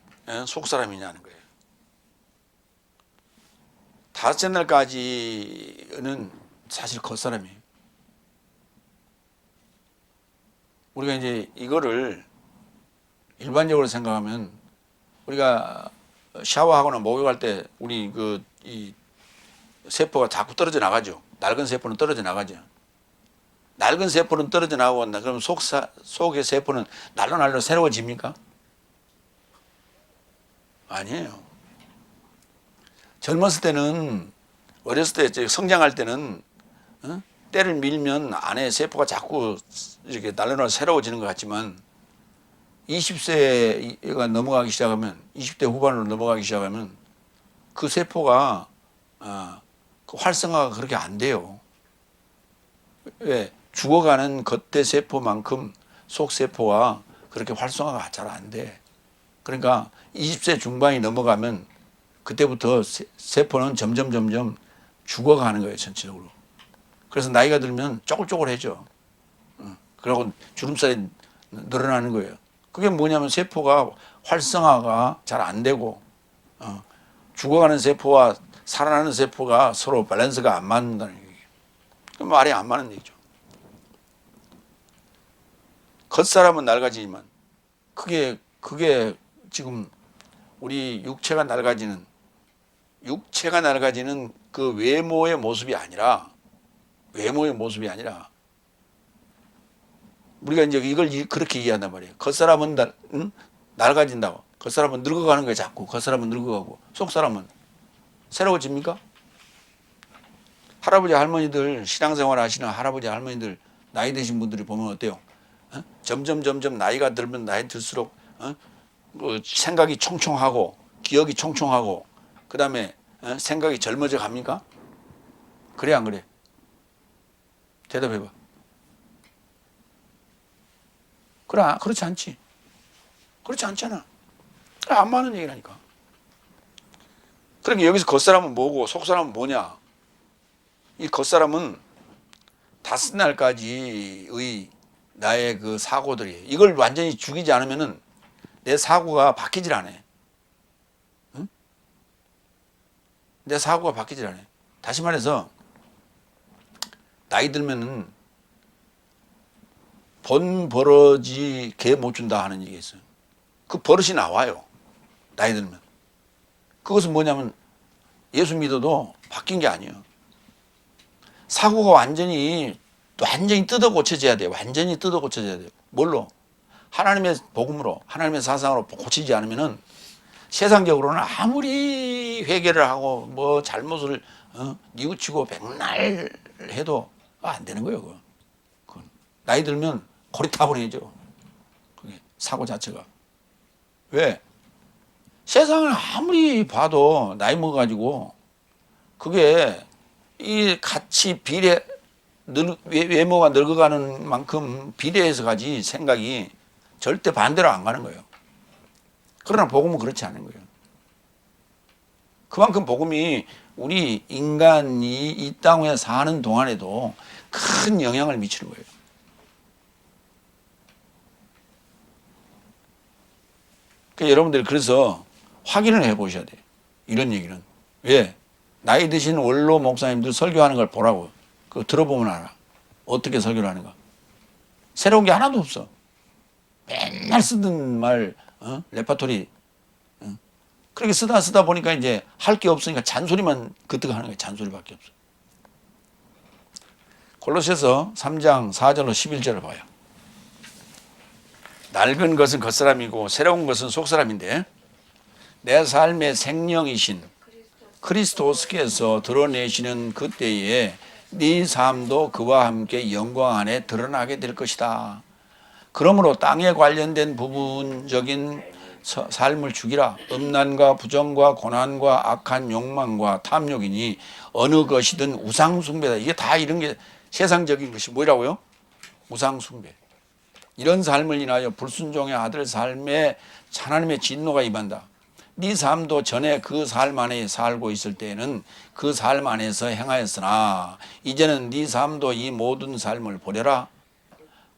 속사람이냐는 거예요. 다섯째 날까지는 사실 겉사람이에요. 우리가 이제 이거를 일반적으로 생각하면 우리가 샤워하거나 목욕할 때 우리 이 세포가 자꾸 떨어져 나가죠. 낡은 세포는 떨어져 나가죠. 낡은 세포는 떨어져 나가고 그럼 속의 세포는 날로 날로 새로워집니까? 아니에요. 젊었을 때는 어렸을 때 성장할 때는 때를 밀면 안에 세포가 자꾸 이렇게 날로 날로 새로워지는 것 같지만 20세가 넘어가기 시작하면 20대 후반으로 넘어가기 시작하면 그 세포가 그 활성화가 그렇게 안 돼요. 왜? 죽어가는 겉대 세포만큼 속 세포가 그렇게 활성화가 잘 안 돼. 그러니까 20세 중반이 넘어가면 그때부터 세포는 점점 죽어가는 거예요, 전체적으로. 그래서 나이가 들면 쪼글쪼글해져. 그러고 주름살이 늘어나는 거예요. 그게 뭐냐면 세포가 활성화가 잘 안 되고 죽어가는 세포와 살아나는 세포가 서로 밸런스가 안 맞는다는 얘기예요. 그 말이 안 맞는 얘기죠. 겉사람은 낡아지지만 그게 지금 우리 육체가 낡아지는 그 외모의 모습이 아니라 우리가 이제 이걸 그렇게 이해한단 말이에요. 겉사람은 낡아진다고. 겉사람은 늙어가는 거예요, 자꾸. 겉사람은 늙어가고. 속사람은 새로워집니까? 할아버지 할머니들, 신앙생활 하시는 할아버지 할머니들 나이 드신 분들이 보면 어때요? 점점 나이가 들면 나이 들수록 생각이 총총하고 기억이 총총하고 그 다음에 생각이 젊어져 갑니까? 그래 안 그래? 대답해봐. 그래, 그렇지 않지. 그렇지 않잖아. 안 맞는 얘기라니까. 그러니까 여기서 겉사람은 뭐고 속사람은 뭐냐? 이 겉사람은 다섯 날까지의 나의 그 사고들이 이걸 완전히 죽이지 않으면은 내 사고가 바뀌질 않아. 응? 내 사고가 바뀌질 않아. 다시 말해서 나이 들면은 본 버릇이 개 못 준다 하는 얘기가 있어요. 그 버릇이 나와요. 나이 들면. 그것은 뭐냐면 예수 믿어도 바뀐 게 아니에요. 사고가 완전히 뜯어 고쳐져야 돼요. 완전히 뜯어 고쳐져야 돼요. 뭘로? 하나님의 복음으로, 하나님의 사상으로 고치지 않으면은 세상적으로는 아무리 회개를 하고 뭐 잘못을 뉘우치고 백날 해도 안 되는 거예요. 그건. 나이 들면 고리타분해져. 그게 사고 자체가. 왜? 세상을 아무리 봐도 나이 먹어가지고 그게 이 같이 외모가 늙어가는 만큼 비례해서 가지 생각이 절대 반대로 안 가는 거예요. 그러나 복음은 그렇지 않은 거예요. 그만큼 복음이 우리 인간이 이 땅에 사는 동안에도 큰 영향을 미치는 거예요. 그러니까 여러분들 그래서 확인을 해보셔야 돼요. 이런 얘기는. 왜? 나이 드신 원로 목사님들 설교하는 걸 보라고. 그거 들어보면 알아. 어떻게 설교를 하는가. 새로운 게 하나도 없어. 맨날 쓰던 말, 레파토리. 그렇게 쓰다 보니까 이제 할 게 없으니까 잔소리만 그때가 하는 거예요. 잔소리밖에 없어. 골로새서 3장 4절로 11절을 봐요. 낡은 것은 겉사람이고 새로운 것은 속사람인데 내 삶의 생명이신 그리스도께서 드러내시는 그때에 네 삶도 그와 함께 영광 안에 드러나게 될 것이다. 그러므로 땅에 관련된 부분적인 삶을 죽이라. 음란과 부정과 고난과 악한 욕망과 탐욕이니 어느 것이든 우상숭배다. 이게 다 이런 게 세상적인 것이 뭐라고요? 우상숭배. 이런 삶을 인하여 불순종의 아들 삶에 하나님의 진노가 임한다. 네 삶도 전에 그 삶 안에 살고 있을 때에는 그 삶 안에서 행하였으나 이제는 네 삶도 이 모든 삶을 버려라.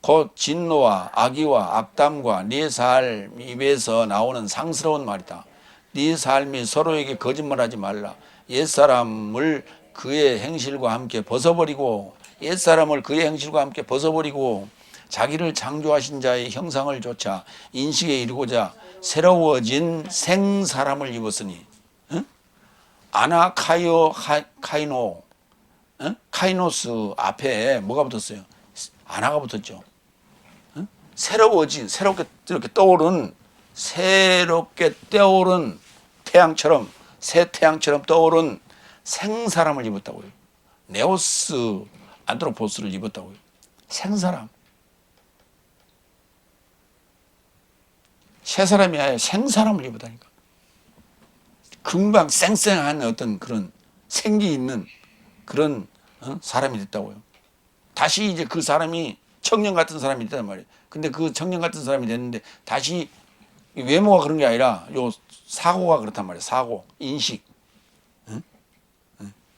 곧 진노와 악의와 악담과 네 삶 입에서 나오는 상스러운 말이다. 네 삶이 서로에게 거짓말하지 말라. 옛사람을 그의 행실과 함께 벗어버리고 자기를 창조하신 자의 형상을 좇아 인식에 이르고자 새로워진 생사람을 입었으니, 응? 카이노, 응? 카이노스 앞에 뭐가 붙었어요? 아나가 붙었죠. 새롭게 이렇게 새롭게 떠오른 태양처럼, 새 태양처럼 떠오른 생사람을 입었다고요. 네오스 안트로포스를 입었다고요. 생사람. 새 사람이 아니라 생사람을 입었다니까. 금방 쌩쌩한 어떤 그런 생기 있는 그런 사람이 됐다고요. 다시 이제 그 사람이 청년 같은 사람이 됐단 말이에요. 근데 그 청년 같은 사람이 됐는데 다시 외모가 그런 게 아니라 요 사고가 그렇단 말이에요. 사고, 인식.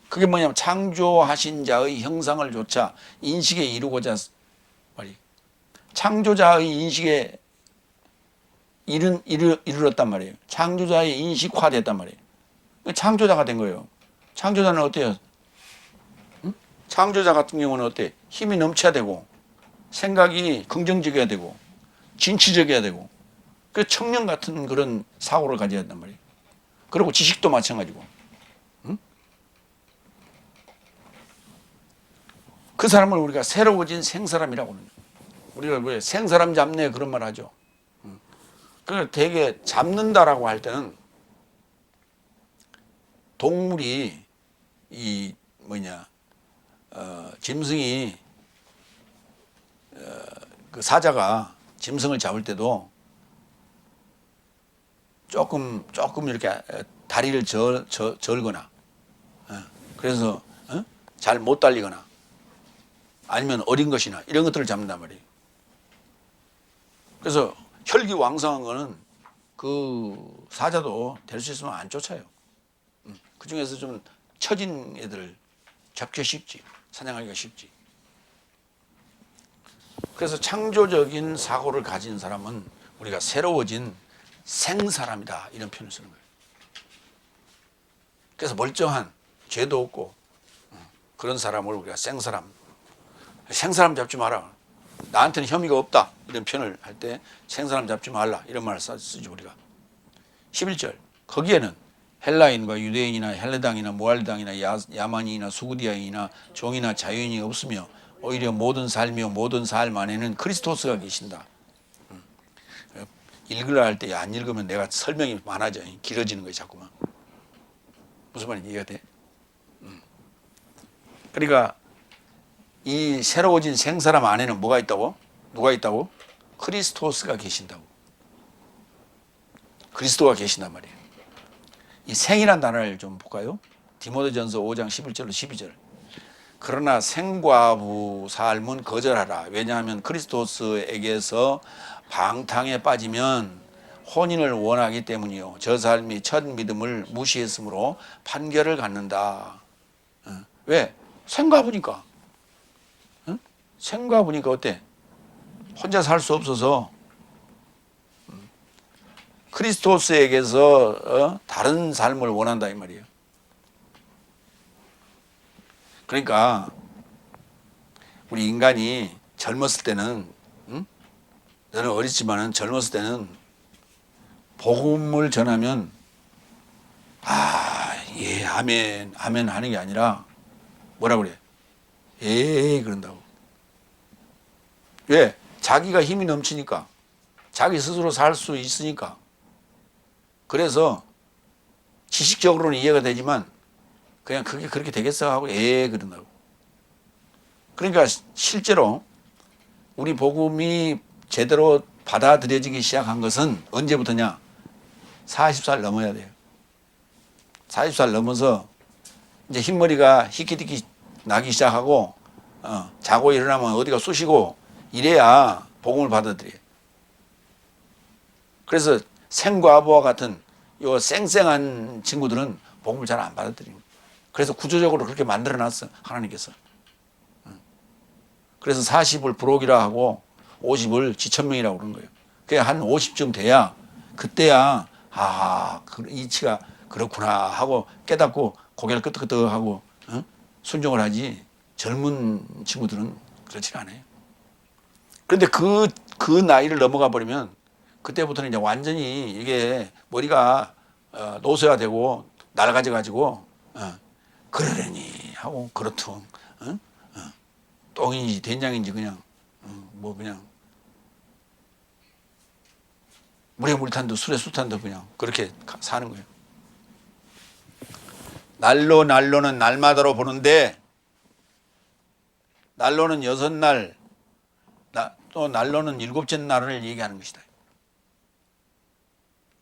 그게 뭐냐면 창조하신 자의 형상을 좇아 인식에 이루고자 말이에요. 창조자의 인식에 이르렀단 말이에요. 창조자의 인식화됐단 말이에요. 창조자가 된 거예요. 창조자는 어때요? 창조자 같은 경우는 어때? 힘이 넘쳐야 되고 생각이 긍정적이어야 되고 진취적이어야 되고 그 청년 같은 그런 사고를 가져야 한단 말이에요. 그리고 지식도 마찬가지고. 그 사람을 우리가 새로워진 생사람이라고 합니다. 우리가 왜 생사람 잡네 그런 말 하죠. 그 되게 잡는다라고 할 때는 동물이 짐승이 그 사자가 짐승을 잡을 때도 조금 이렇게 다리를 절거나 그래서 잘 못 달리거나 아니면 어린 것이나 이런 것들을 잡는단 말이에요. 그래서 혈기왕성한 거는 그 사자도 될 수 있으면 안 쫓아요. 그 중에서 좀 처진 애들을 잡기 쉽지, 사냥하기가 쉽지. 그래서 창조적인 사고를 가진 사람은 우리가 새로워진 생사람이다 이런 표현을 쓰는 거예요. 그래서 멀쩡한 죄도 없고 그런 사람을 우리가 생사람 잡지 마라. 나한테는 혐의가 없다 이런 표현을 할 때 생사람 잡지 말라 이런 말을 쓰죠 우리가. 11절 거기에는 헬라인과 유대인이나 헬레당이나 모알당이나 야만인이나 수구디아인이나 종이나 자유인이 없으며 오히려 모든 삶이요 모든 삶 안에는 그리스도스가 계신다. 읽으려 할 때 안 읽으면 내가 설명이 많아져 길어지는 거예요 자꾸만. 무슨 말인지 이해가 돼? 그러니까 이 새로워진 생사람 안에는 뭐가 있다고? 누가 있다고? 그리스도스가 계신다고. 그리스도가 계신단 말이에요. 이 생이란 단어를 좀 볼까요? 디모데전서 5장 11절로 12절. 그러나 생과부 삶은 거절하라. 왜냐하면 그리스도스에게서 방탕에 빠지면 혼인을 원하기 때문이요. 저 삶이 첫 믿음을 무시했으므로 판결을 갖는다. 왜? 생과부니까. 생과부니까 어때? 혼자 살 수 없어서 크리스토스에게서 다른 삶을 원한다 이 말이에요. 그러니까 우리 인간이 젊었을 때는 너는 어리지만은 젊었을 때는 복음을 전하면 예 아멘 하는 게 아니라 뭐라 그래? 그런다고. 왜? 자기가 힘이 넘치니까 자기 스스로 살 수 있으니까. 그래서 지식적으로는 이해가 되지만 그냥 그게 그렇게 되겠어 하고 그런다고. 그러니까 실제로 우리 복음이 제대로 받아들여지기 시작한 것은 언제부터냐? 40살 넘어야 돼요. 40살 넘어서 이제 흰머리가 희끼디끼 나기 시작하고 자고 일어나면 어디가 쑤시고 이래야 복음을 받아들여요. 그래서 생과부와 같은 요 쌩쌩한 친구들은 복음을 잘 안 받아들입니다. 그래서 구조적으로 그렇게 만들어놨어 하나님께서. 그래서 40을 부록이라 하고 50을 지천명이라고 그러는 거예요. 그게 한 50쯤 돼야 그때야 이치가 그렇구나 하고 깨닫고 고개를 끄덕끄덕하고 순종을 하지. 젊은 친구들은 그렇지 않아요. 그런데 그 나이를 넘어가 버리면 그때부터는 이제 완전히 이게 머리가 노쇠화 되고 낡아져 가지고 그러려니 하고 그렇통 똥인지 된장인지 그냥 뭐 그냥 물에 물 탄 듯 술에 술 탄 듯 그냥 그렇게 사는 거예요. 난로는 날마다로 보는데 난로는 6날 또 난로는 7째 날을 얘기하는 것이다.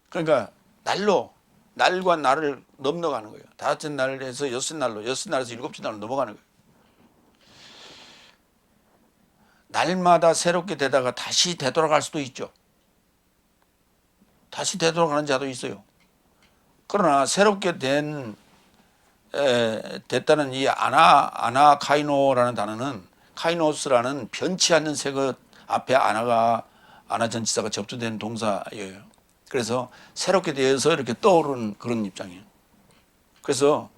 그러니까 날과 날을 넘어가는 거예요. 5째 날에서 6째 날로 6째 날에서 7째 날로 넘어가는 거예요. 날마다 새롭게 되다가 다시 되돌아갈 수도 있죠. 다시 되돌아가는 자도 있어요. 그러나 새롭게 됐다는 이 아나카이노라는 단어는 카이노스라는 변치 않는 새 것 앞에 아나 전치사가 접두된 동사예요. 그래서 새롭게 되어서 이렇게 떠오르는 그런 입장이에요. 그래서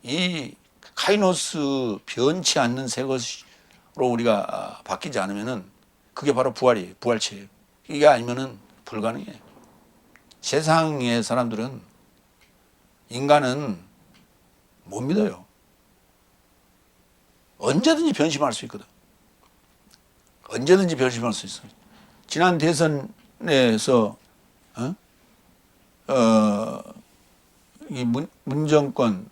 이 카이노스 변치 않는 새 것으로 우리가 바뀌지 않으면은 그게 바로 부활이에요. 부활체예요. 이게 아니면은 불가능해요. 세상의 사람들은 인간은 못 믿어요. 언제든지 변심할 수 있거든. 언제든지 변심할 수 있어요. 지난 대선에서 이 문정권에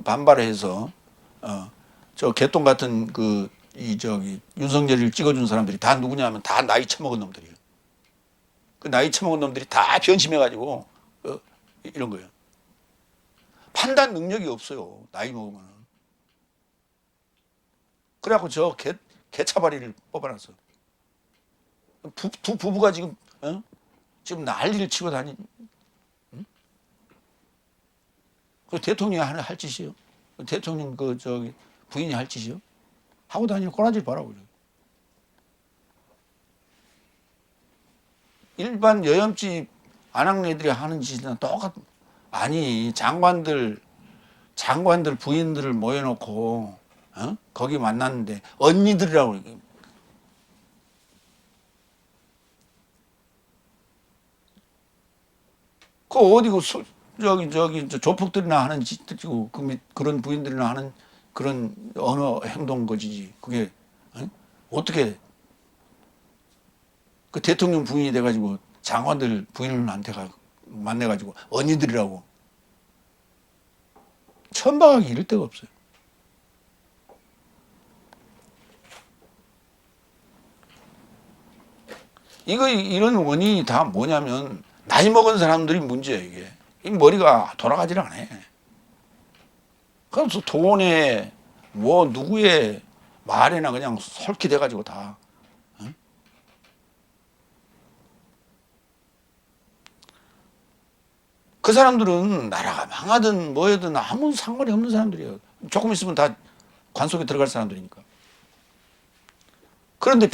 반발해서 저 개똥 같은 윤석열을 찍어준 사람들이 다 누구냐면 다 나이 처먹은 놈들이에요. 그 나이 처먹은 놈들이 다 변심해가지고 이런 거예요. 판단 능력이 없어요. 나이 먹으면. 그래갖고 저 개차바리를 뽑아놨어. 두 부부가 지금 지금 난리를 치고 다니. 응? 그 대통령이 할 짓이요. 대통령 부인이 할 짓이요. 하고 다니는 꼬라지를 봐라 그래. 일반 여염집 아낙네들이 하는 짓이랑 똑같. 아니 장관들 부인들을 모여놓고 거기 만났는데 언니들이라고. 그 어디고 조폭들이나 하는 짓이고 그런 부인들이나 하는 그런 언어 행동 거지. 그게 어떻게 그 대통령 부인이 돼가지고 장관들 부인한테 만나가지고 언니들이라고. 천박하기 이럴 데가 없어요. 이런 원인이 다 뭐냐면 나이 먹은 사람들이 문제예요. 이게 이 머리가 돌아가질 않아. 그래서 돈에 뭐 누구의 말에나 그냥 솔깃해가지고 다. 그 사람들은 나라가 망하든 뭐든 아무 상관이 없는 사람들이에요. 조금 있으면 다 관 속에 들어갈 사람들이니까. 그런데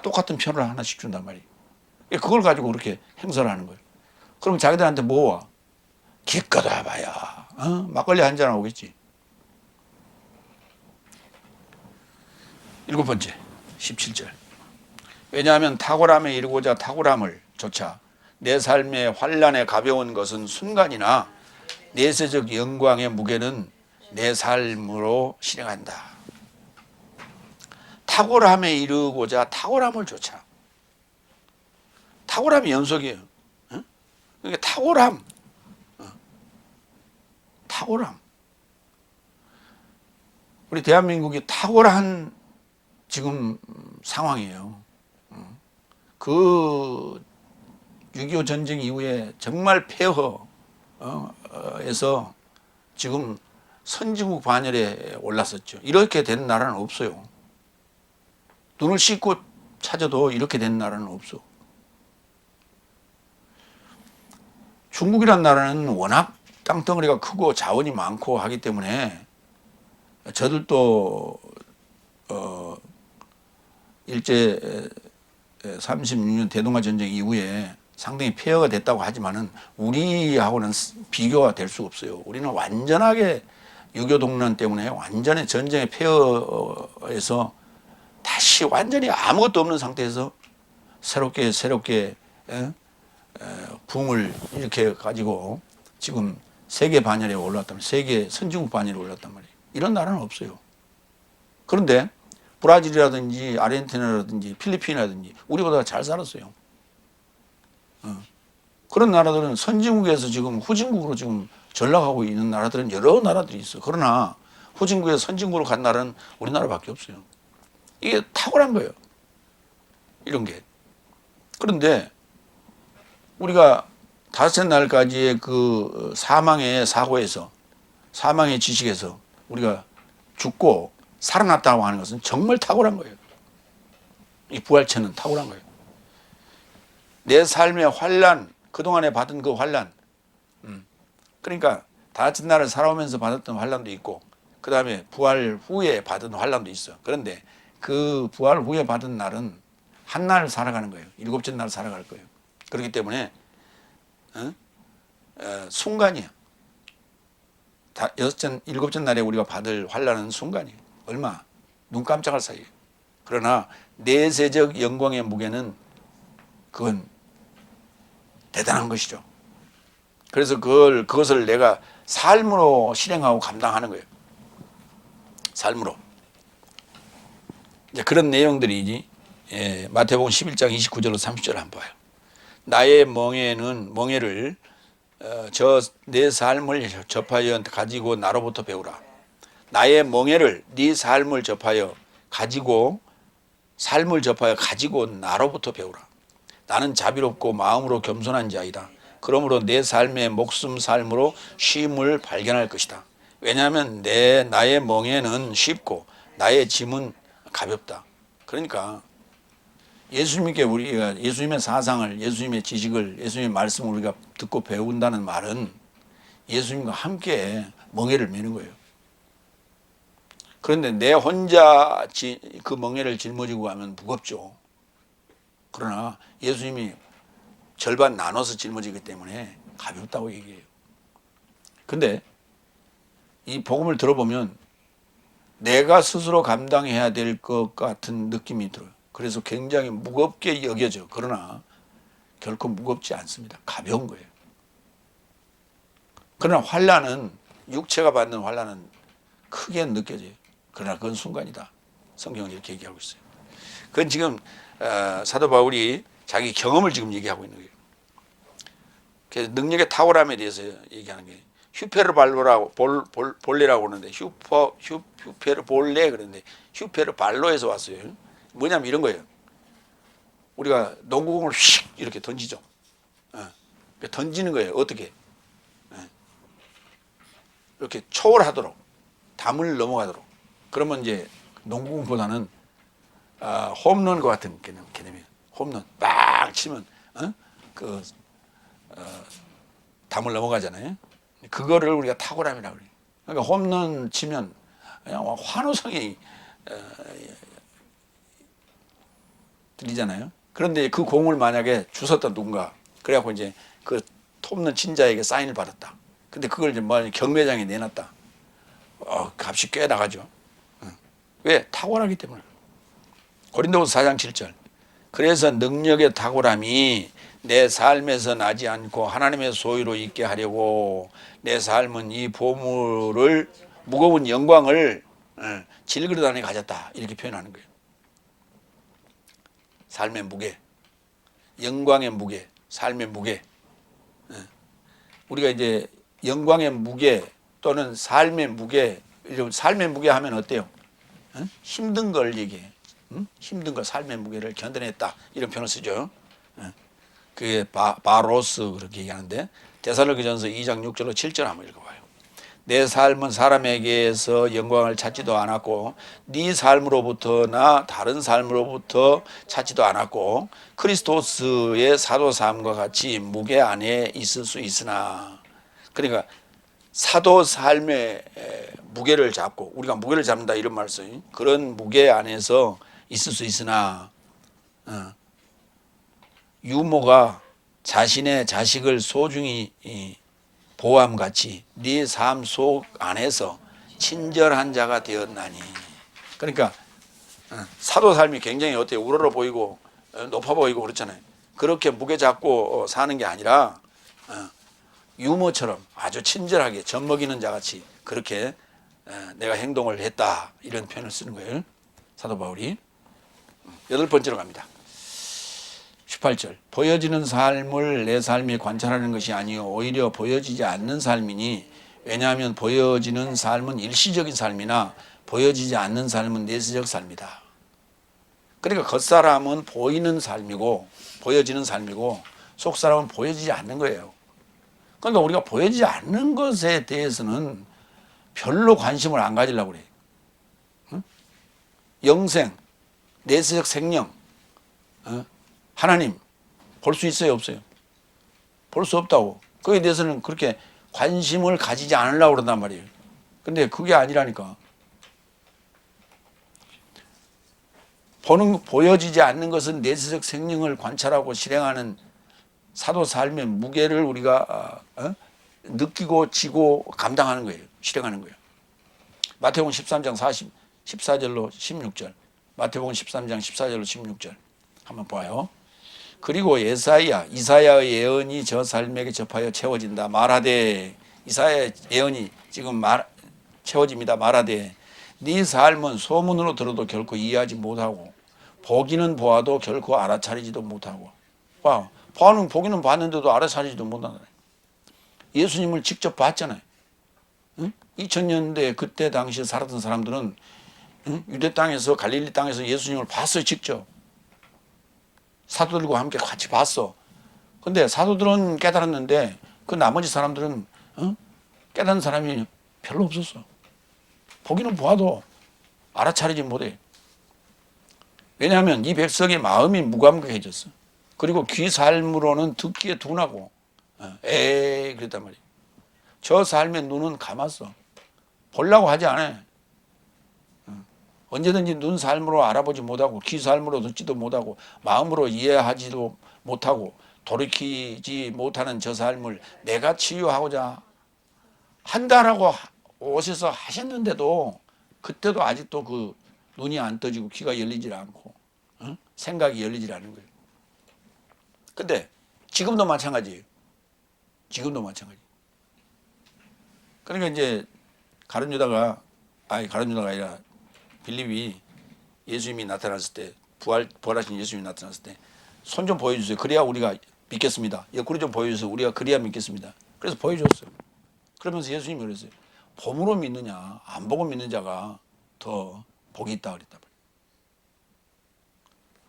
똑같은 표를 하나씩 준단 말이에요. 그걸 가지고 그렇게 행사를 하는 거예요. 그러면 자기들한테 뭐 와? 기껏 와봐야 막걸리 한잔 오겠지. 7번째 17절. 왜냐하면 탁월함에 이르고자 탁월함을 조차 내 삶의 환난에 가벼운 것은 순간이나 내세적 영광의 무게는 내 삶으로 실행한다. 탁월함에 이르고자 탁월함을 조차. 탁월함이 연속이에요. 그러니까 탁월함. 우리 대한민국이 탁월한 지금 상황이에요. 그 6.25 전쟁 이후에 정말 폐허에서 지금 선진국 반열에 올랐었죠. 이렇게 된 나라는 없어요. 눈을 씻고 찾아도 이렇게 된 나라는 없어. 중국이란 나라는 워낙 땅덩어리가 크고 자원이 많고 하기 때문에 저들도 일제 36년 대동아 전쟁 이후에 상당히 폐허가 됐다고 하지만은 우리하고는 비교가 될 수가 없어요. 우리는 완전하게 6.25 동란 때문에 완전히 전쟁의 폐허에서 다시 완전히 아무것도 없는 상태에서 새롭게 붕을 이렇게 가지고 지금 세계 반열에 올랐다면, 세계 선진국 반열에 올랐단 말이에요. 이런 나라는 없어요. 그런데 브라질이라든지 아르헨티나라든지 필리핀이라든지 우리보다 잘 살았어요. 그런 나라들은 선진국에서 지금 후진국으로 지금 전락하고 있는 나라들은 여러 나라들이 있어. 그러나 후진국에서 선진국으로 간 나라는 우리나라밖에 없어요. 이게 탁월한 거예요. 이런 게. 그런데 우리가 다섯째 날까지의 그 사망의 사고에서, 사망의 지식에서 우리가 죽고 살아났다고 하는 것은 정말 탁월한 거예요. 이 부활체는 탁월한 거예요. 내 삶의 환란, 그동안에 받은 그 환란, 그러니까 다섯째 날을 살아오면서 받았던 환란도 있고, 그 다음에 부활 후에 받은 환란도 있어. 그런데 그 부활 후에 받은 날은 한 날 살아가는 거예요. 일곱째 날 살아갈 거예요. 그렇기 때문에 순간이야. 일곱째 날에 우리가 받을 환란은 순간이에요. 얼마? 눈 깜짝할 사이에. 그러나 내세적 영광의 무게는 그건 대단한 것이죠. 그래서 그것을 내가 삶으로 실행하고 감당하는 거예요. 삶으로. 이제 그런 내용들이지. 마태복음 11장 29절로 30절 한번 봐요. 나의 멍에를 내 삶을 접하여 가지고 나로부터 배우라. 나의 멍에를 네 삶을 접하여 가지고 나로부터 배우라. 나는 자비롭고 마음으로 겸손한 자이다. 그러므로 내 삶의 목숨 삶으로 쉼을 발견할 것이다. 왜냐하면 나의 멍에는 쉽고 나의 짐은 가볍다. 그러니까 예수님께 우리가 예수님의 사상을, 예수님의 지식을, 예수님의 말씀을 우리가 듣고 배운다는 말은 예수님과 함께 멍에를 메는 거예요. 그런데 내 혼자 그 멍에를 짊어지고 가면 무겁죠. 그러나 예수님이 절반 나눠서 짊어지기 때문에 가볍다고 얘기해요. 근데 이 복음을 들어보면 내가 스스로 감당해야 될 것 같은 느낌이 들어요. 그래서 굉장히 무겁게 여겨져. 그러나 결코 무겁지 않습니다. 가벼운 거예요. 그러나 환란은, 육체가 받는 환란은 크게 느껴져요. 그러나 그건 순간이다. 성경은 이렇게 얘기하고 있어요. 그건 지금 사도 바울이 자기 경험을 지금 얘기하고 있는 거예요. 그래서 능력의 탁월함에 대해서 얘기하는 거예요. 휴페르발로라고 볼레라고 그러는데 휴페르볼레 그러는데 휴페르발로에서 왔어요. 뭐냐면 이런 거예요. 우리가 농구공을 휙 이렇게 던지죠. 던지는 거예요. 어떻게? 이렇게 초월하도록, 담을 넘어가도록. 그러면 이제 농구공보다는 홈런과 같은 개념이에요. 홈런 막 치면 담을 넘어가잖아요. 그거를 우리가 탁월함이라고 그래요. 그러니까 홈런 치면 그냥 환호성이 들리잖아요. 그런데 그 공을 만약에 주웠다 누군가, 그래갖고 이제 그 홈런 친 자에게 사인을 받았다. 근데 그걸 이제 뭐 경매장에 내놨다. 값이 꽤 나가죠. 왜? 탁월하기 때문에. 고린도후서 4장 7절. 그래서 능력의 탁월함이 내 삶에서 나지 않고 하나님의 소유로 있게 하려고 내 삶은 이 보물을, 무거운 영광을 질그릇 안에 가졌다. 이렇게 표현하는 거예요. 삶의 무게, 영광의 무게, 삶의 무게. 우리가 이제 영광의 무게 또는 삶의 무게, 삶의 무게 하면 어때요? 힘든 걸 얘기해. 힘든 거 삶의 무게를 견뎌냈다 이런 표현을 쓰죠. 그게 바로스 그렇게 얘기하는데 데살로니가전서 2장 6절로 7절 한번 읽어봐요. 내 삶은 사람에게서 영광을 찾지도 않았고 네 삶으로부터나 다른 삶으로부터 찾지도 않았고 크리스토스의 사도 삶과 같이 무게 안에 있을 수 있으나, 그러니까 사도 삶의 무게를 잡고 우리가 무게를 잡는다 이런 말씀, 그런 무게 안에서 있을 수 있으나 유모가 자신의 자식을 소중히 보호함같이 네 삶 속 안에서 친절한 자가 되었나니. 그러니까 사도 삶이 굉장히 어때요? 우러러 보이고 높아 보이고 그렇잖아요. 그렇게 무게 잡고 사는 게 아니라 유모처럼 아주 친절하게 젖먹이는 자같이 그렇게 내가 행동을 했다 이런 표현을 쓰는 거예요, 사도 바울이. 여덟 번째로 갑니다. 18절. 보여지는 삶을 내 삶이 관찰하는 것이 아니요 오히려 보여지지 않는 삶이니, 왜냐하면 보여지는 삶은 일시적인 삶이나 보여지지 않는 삶은 내세적 삶이다. 그러니까 겉사람은 보이는 삶이고 보여지는 삶이고 속사람은 보여지지 않는 거예요. 그러니까 우리가 보여지지 않는 것에 대해서는 별로 관심을 안 가지려고 그래요. 영생, 내세적 생명, 하나님 볼 수 있어요, 없어요? 볼 수 없다고. 거기에 대해서는 그렇게 관심을 가지지 않으려고 그런단 말이에요. 근데 그게 아니라니까. 보여지지 않는 것은 내세적 생명을 관찰하고 실행하는 사도 삶의 무게를 우리가 느끼고 지고 감당하는 거예요. 실행하는 거예요. 마태복음 13장 14절로 16절. 마태복음 13장 14절로 16절 한번 봐요. 그리고 이사야의 예언이 저 삶에게 접하여 채워진다 말하되, 이사야의 예언이 지금 채워집니다. 말하되 네 삶은 소문으로 들어도 결코 이해하지 못하고 보기는 보아도 결코 알아차리지도 못하고. 봐, 보기는 봤는데도 알아차리지도 못하잖아요. 예수님을 직접 봤잖아요. 2000년대 그때 당시에 살았던 사람들은 유대 땅에서 갈릴리 땅에서 예수님을 봤어요, 직접. 사도들과 함께 같이 봤어. 근데 사도들은 깨달았는데 그 나머지 사람들은 깨달은 사람이 별로 없었어. 보기는 보아도 알아차리지 못해. 왜냐하면 이 백성의 마음이 무감각해졌어. 그리고 귀 삶으로는 듣기에 둔하고 그랬단 말이에요. 저 삶의 눈은 감았어. 보려고 하지 않아. 언제든지 눈 삶으로 알아보지 못하고 귀 삶으로 듣지도 못하고 마음으로 이해하지도 못하고 돌이키지 못하는 저 삶을 내가 치유하고자 한다라고 오셔서 하셨는데도 그때도 아직도 그 눈이 안 떠지고 귀가 열리질 않고 생각이 열리질 않는 거예요. 근데 지금도 마찬가지예요. 지금도 마찬가지. 그러니까 이제 가룟 유다가 아니라 빌립이 예수님이 나타났을 때, 부활하신 예수님이 나타났을 때 손 좀 보여주세요. 그래야 우리가 믿겠습니다. 옆구리 좀 보여주세요. 우리가 그래야 믿겠습니다. 그래서 보여줬어요. 그러면서 예수님이 그랬어요. 봄으로 믿느냐 안 보고 믿는 자가 더 복이 있다 그랬단 말이에요.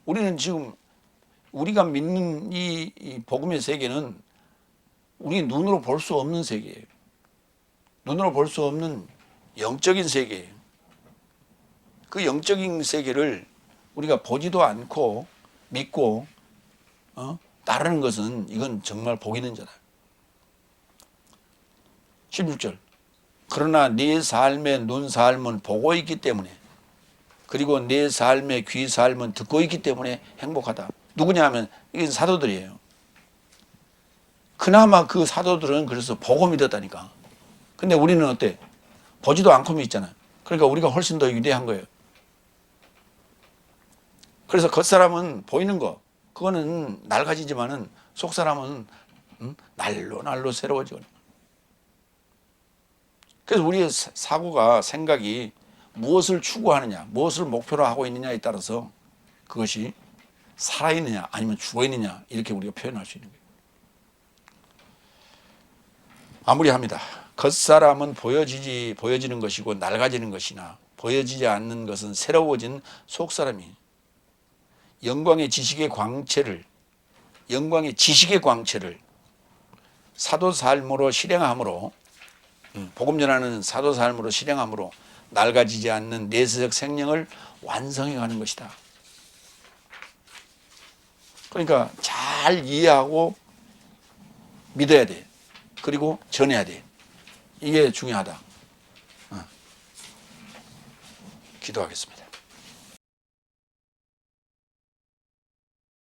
우리는 지금 우리가 믿는 이 복음의 세계는 우리 눈으로 볼 수 없는 세계예요. 눈으로 볼 수 없는 영적인 세계예요. 그 영적인 세계를 우리가 보지도 않고 믿고 따르는 것은 이건 정말 복 있는 자다. 16절. 그러나 네 삶의 눈 삶은 보고 있기 때문에, 그리고 네 삶의 귀 삶은 듣고 있기 때문에 행복하다. 누구냐 하면 이건 사도들이에요. 그나마 그 사도들은 그래서 보고 믿었다니까. 근데 우리는 어때? 보지도 않고 믿잖아요. 그러니까 우리가 훨씬 더 위대한 거예요. 그래서 겉사람은 보이는 거 그거는 낡아지지만은 속사람은 날로 새로워지거든요. 그래서 우리의 사고가, 생각이 무엇을 추구하느냐, 무엇을 목표로 하고 있느냐에 따라서 그것이 살아있느냐 아니면 죽어있느냐 이렇게 우리가 표현할 수 있는 거예요. 마무리합니다. 겉사람은 보여지는 것이고 낡아지는 것이나 보여지지 않는 것은 새로워진 속사람이 영광의 지식의 광채를 사도 삶으로 실행함으로 복음 전하는 사도 삶으로 실행함으로 낡아지지 않는 내세적 생명을 완성해 가는 것이다. 그러니까 잘 이해하고 믿어야 돼. 그리고 전해야 돼. 이게 중요하다. 기도하겠습니다.